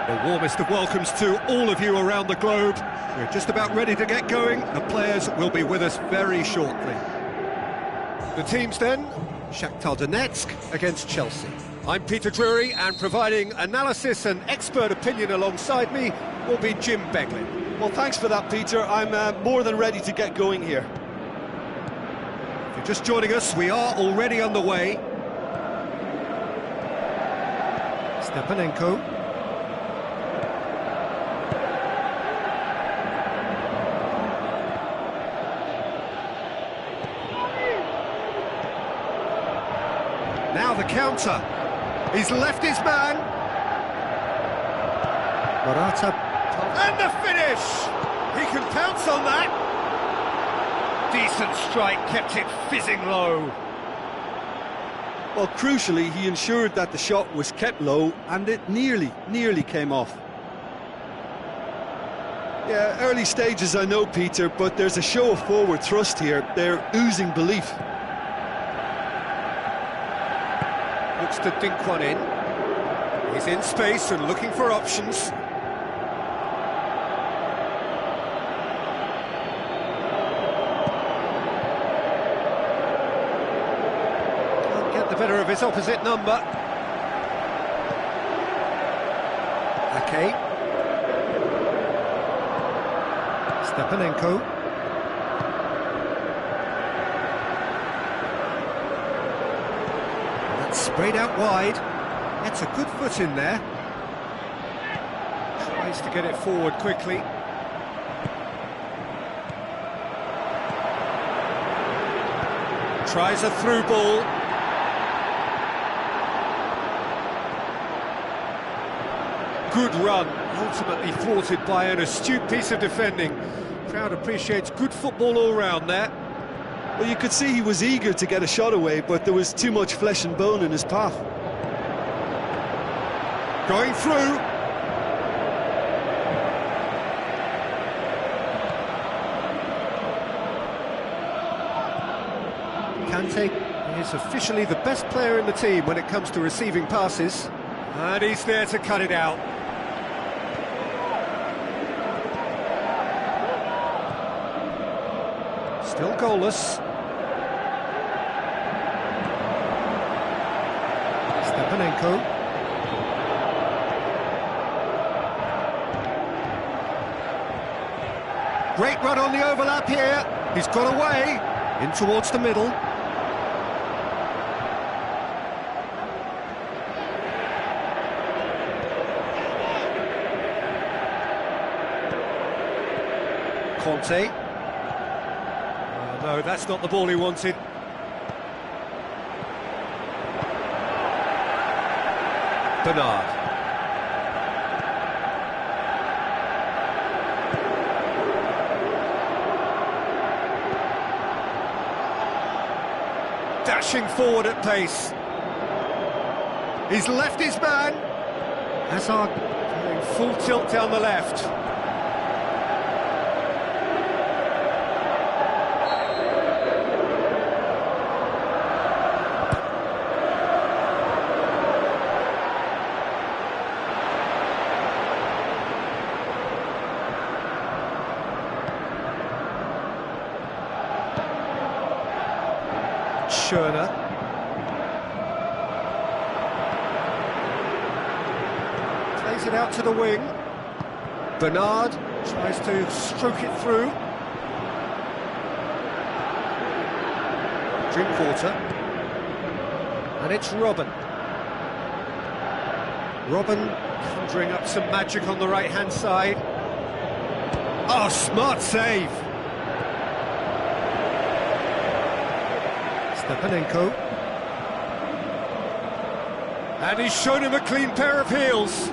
The warmest of welcomes to all of you around the globe. We're just about ready to get going. The players will be with us very shortly. The teams then, Shakhtar Donetsk against Chelsea. I'm Peter Drury, and providing analysis and expert opinion alongside me will be Jim Beglin. Well, thanks for that, Peter. I'm more than ready to get going here. If you're just joining us, we are already underway. Stepanenko. Now the counter. He's left his man. Morata. And the finish! He can pounce on that. Decent strike, kept it fizzing low. Well, crucially, he ensured that the shot was kept low, and it nearly came off. Yeah, early stages, I know, Peter, but there's a show of forward thrust here. They're oozing belief. Looks to dink one in. He's in space and looking for options. Can't get the better of his opposite number. Okay. Stepanenko. Sprayed out wide. Gets a good foot in there. Tries to get it forward quickly. Tries a through ball. Good run, ultimately thwarted by an astute piece of defending. Crowd appreciates good football all round there. Well, you could see he was eager to get a shot away, but there was too much flesh and bone in his path. Going through. Kante is officially the best player in the team when it comes to receiving passes. And he's there to cut it out. Still goalless. Stepanenko. Great run on the overlap here. He's got away. In towards the middle. Conte. No, that's not the ball he wanted. Bernard. Dashing forward at pace. He's left his man. Hazard going full tilt down the left. Schöner. Plays it out to the wing. Bernard tries to stroke it through. Drinkwater. And it's Robben. Robben conjuring up some magic on the right-hand side. Oh, smart save. Stepanenko. And he's shown him a clean pair of heels.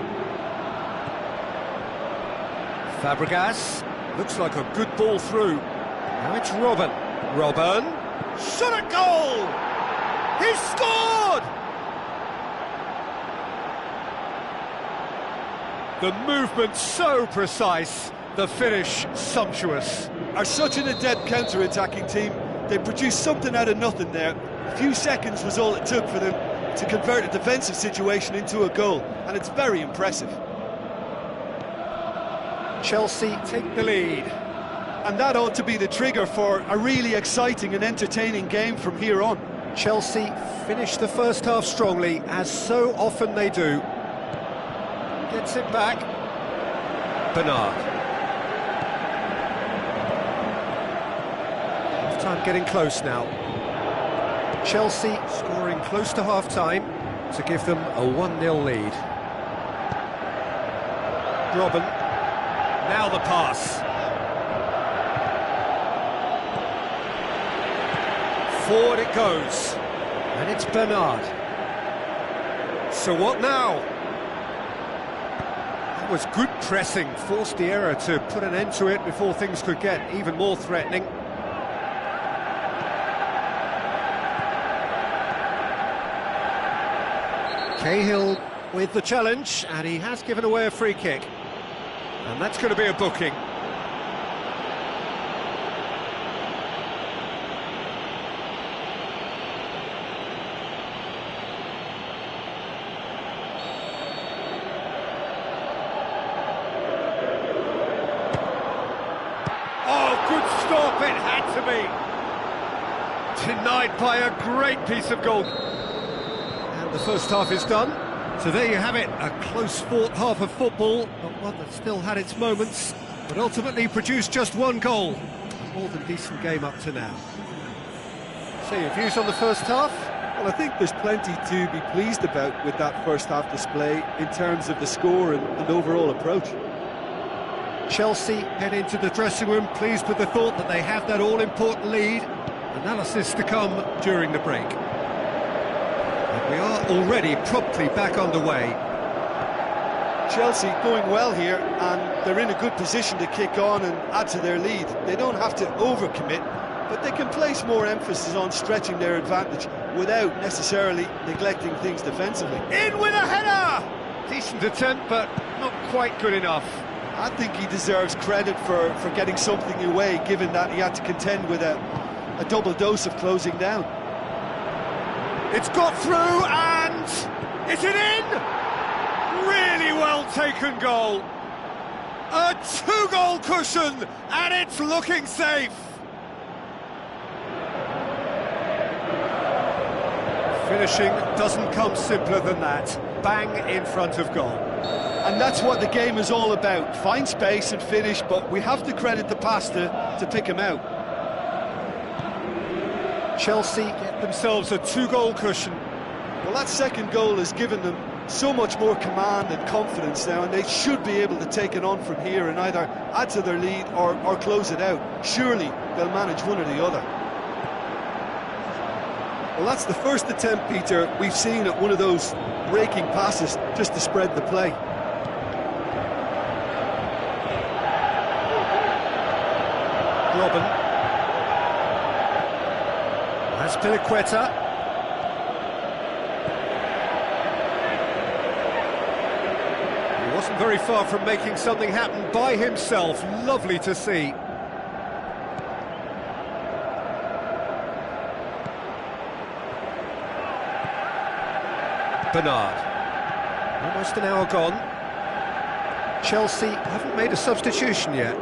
Fabregas. Looks like a good ball through. Now it's Robben. Robben. Shot at goal! He's scored! The movement so precise, the finish sumptuous. Are such an adept counter-attacking team. They produced something out of nothing there. A few seconds was all it took for them to convert a defensive situation into a goal, and it's very impressive. Chelsea take the lead. And that ought to be the trigger for a really exciting and entertaining game from here on. Chelsea finish the first half strongly, as so often they do. Gets it back. Bernard. Half-time getting close now. Chelsea scoring close to half-time to give them a 1-0 lead. Robin. Now the pass. Forward it goes. And it's Bernard. So what now? That was good pressing, forced the error to put an end to it before things could get even more threatening. Cahill with the challenge, and he has given away a free kick. And that's going to be a booking. Oh, good stop, it had to be. Denied by a great piece of goal. And the first half is done. So there you have it, a close-fought half of football, but one that still had its moments, but ultimately produced just one goal. A more than decent game up to now. So your views on the first half? Well, I think there's plenty to be pleased about with that first half display in terms of the score and overall approach. Chelsea head into the dressing room pleased with the thought that they have that all-important lead. Analysis to come during the break. We are already promptly back underway. Chelsea going well here, and they're in a good position to kick on and add to their lead. They don't have to overcommit, but they can place more emphasis on stretching their advantage without necessarily neglecting things defensively. In with a header! Decent attempt, but not quite good enough. I think he deserves credit for getting something away, given that he had to contend with a double dose of closing down. It's got through, and is it in? Really well taken goal. A two-goal cushion, and it's looking safe. Finishing doesn't come simpler than that. Bang in front of goal. And that's what the game is all about. Find space and finish, but we have to credit the pass to pick him out. Chelsea get themselves a two-goal cushion. Well, that second goal has given them so much more command and confidence now, and they should be able to take it on from here and either add to their lead or close it out. Surely they'll manage one or the other. Well, that's the first attempt, Peter, we've seen at one of those raking passes just to spread the play. Robin. Piliqueta. He wasn't very far from making something happen by himself. Lovely to see. Bernard. Almost an hour gone. Chelsea haven't made a substitution yet.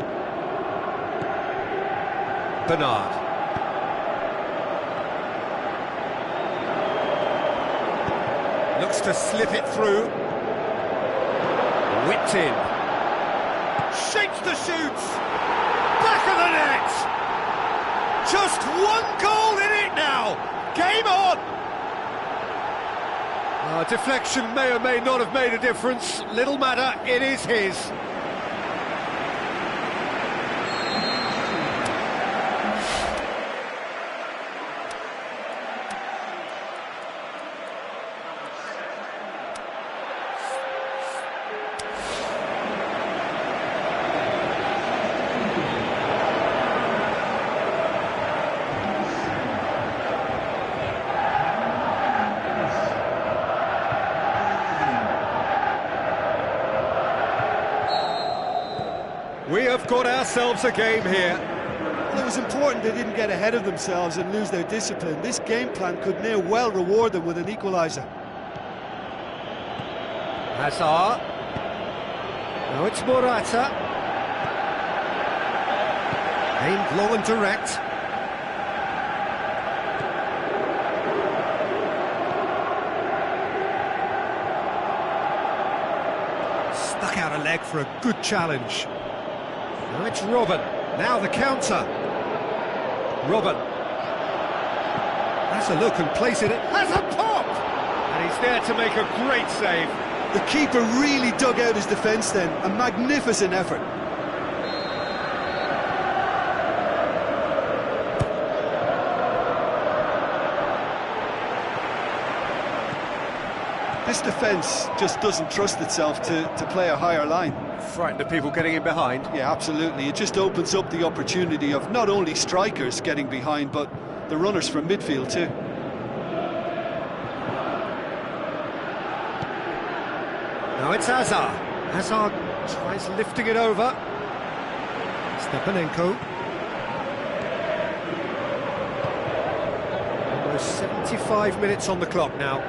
Bernard. Looks to slip it through. Whipped in. Shapes the shoots. Back of the net. Just one goal in it now. Game on. Deflection may or may not have made a difference. Little matter, it is his. We have got ourselves a game here. Well, it was important they didn't get ahead of themselves and lose their discipline. This game plan could near well reward them with an equaliser. Hazard. Now it's Morata. Aimed long and direct. Stuck out a leg for a good challenge. Now it's Robben. Now the counter. Robben. Has a look and plays it. Has a pop! And he's there to make a great save. The keeper really dug out his defence then. A magnificent effort. This defence just doesn't trust itself to play a higher line. Frightened of people getting in behind. Yeah, absolutely. It just opens up the opportunity of not only strikers getting behind, but the runners from midfield too. Now it's Hazard. Hazard tries lifting it over. Stepanenko. Almost 75 minutes on the clock now.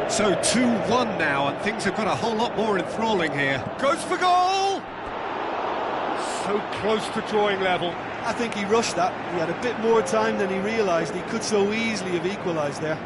So 2-1 now, and things have got a whole lot more enthralling here. Goes for goal! So close to drawing level. I think he rushed that. He had a bit more time than he realised. He could so easily have equalised there.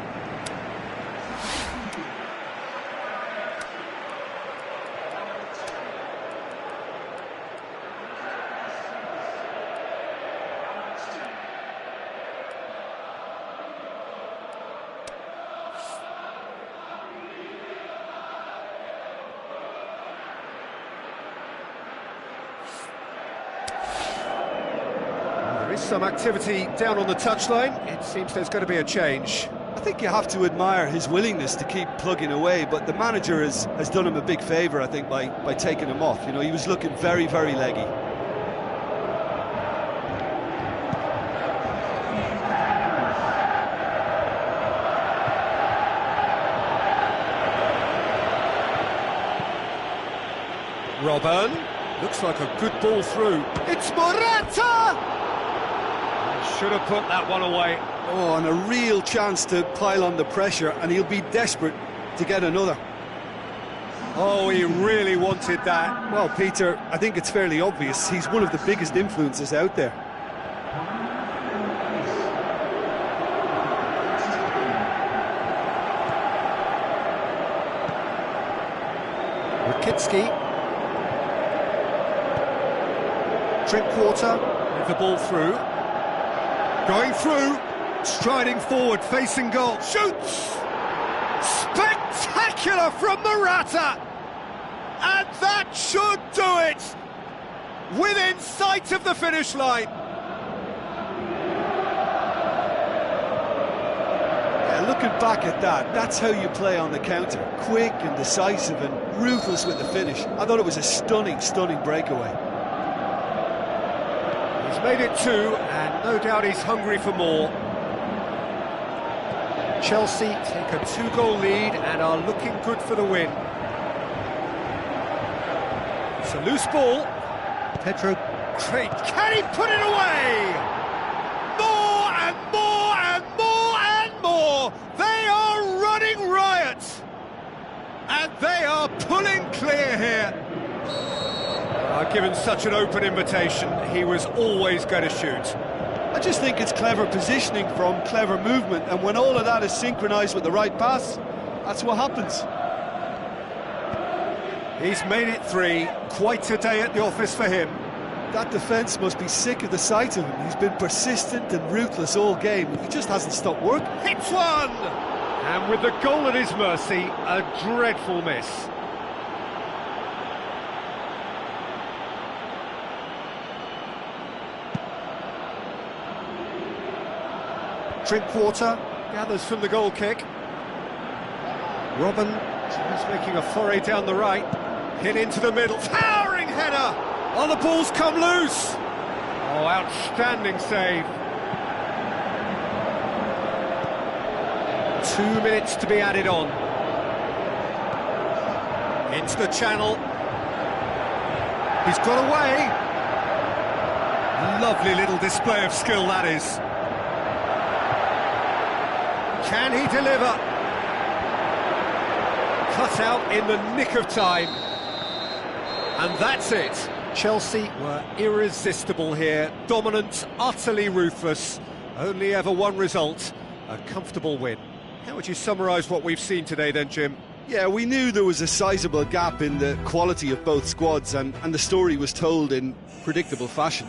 There is some activity down on the touchline. It seems there's going to be a change. I think you have to admire his willingness to keep plugging away, but the manager has done him a big favour, I think, by taking him off. You know, he was looking very, very leggy. Robben. Looks like a good ball through. It's Morata! Should have put that one away. Oh, and a real chance to pile on the pressure, and he'll be desperate to get another. Oh, he really wanted that. Well, Peter, I think it's fairly obvious. He's one of the biggest influences out there. Rakitsky. Drinkwater with the ball through. Going through, striding forward, facing goal. Shoots! Spectacular from Morata! And that should do it! Within sight of the finish line. Yeah, looking back at that, that's how you play on the counter. Quick and decisive and ruthless with the finish. I thought it was a stunning, stunning breakaway. He's made it 2, and no doubt he's hungry for more. Chelsea take a 2-goal lead and are looking good for the win. It's a loose ball. Pedro, great. Can he put it away? More and more and more and more. They are running riot. And they are pulling clear here. Given such an open invitation, he was always going to shoot. I just think it's clever positioning from clever movement, and when all of that is synchronised with the right pass, that's what happens. He's made it 3, quite a day at the office for him. That defence must be sick of the sight of him. He's been persistent and ruthless all game. He just hasn't stopped working. Hits one! And with the goal at his mercy, a dreadful miss. Drinkwater gathers from the goal kick. Robben tries making a foray down the right. Hit into the middle. Towering header! Oh, the ball's come loose! Oh, outstanding save. 2 minutes to be added on. Into the channel. He's got away. Lovely little display of skill, that is. Can he deliver? Cut out in the nick of time. And that's it. Chelsea were irresistible here, dominant, utterly ruthless. Only ever one result, a comfortable win. How would you summarise what we've seen today then, Jim? Yeah, we knew there was a sizable gap in the quality of both squads, and the story was told in predictable fashion.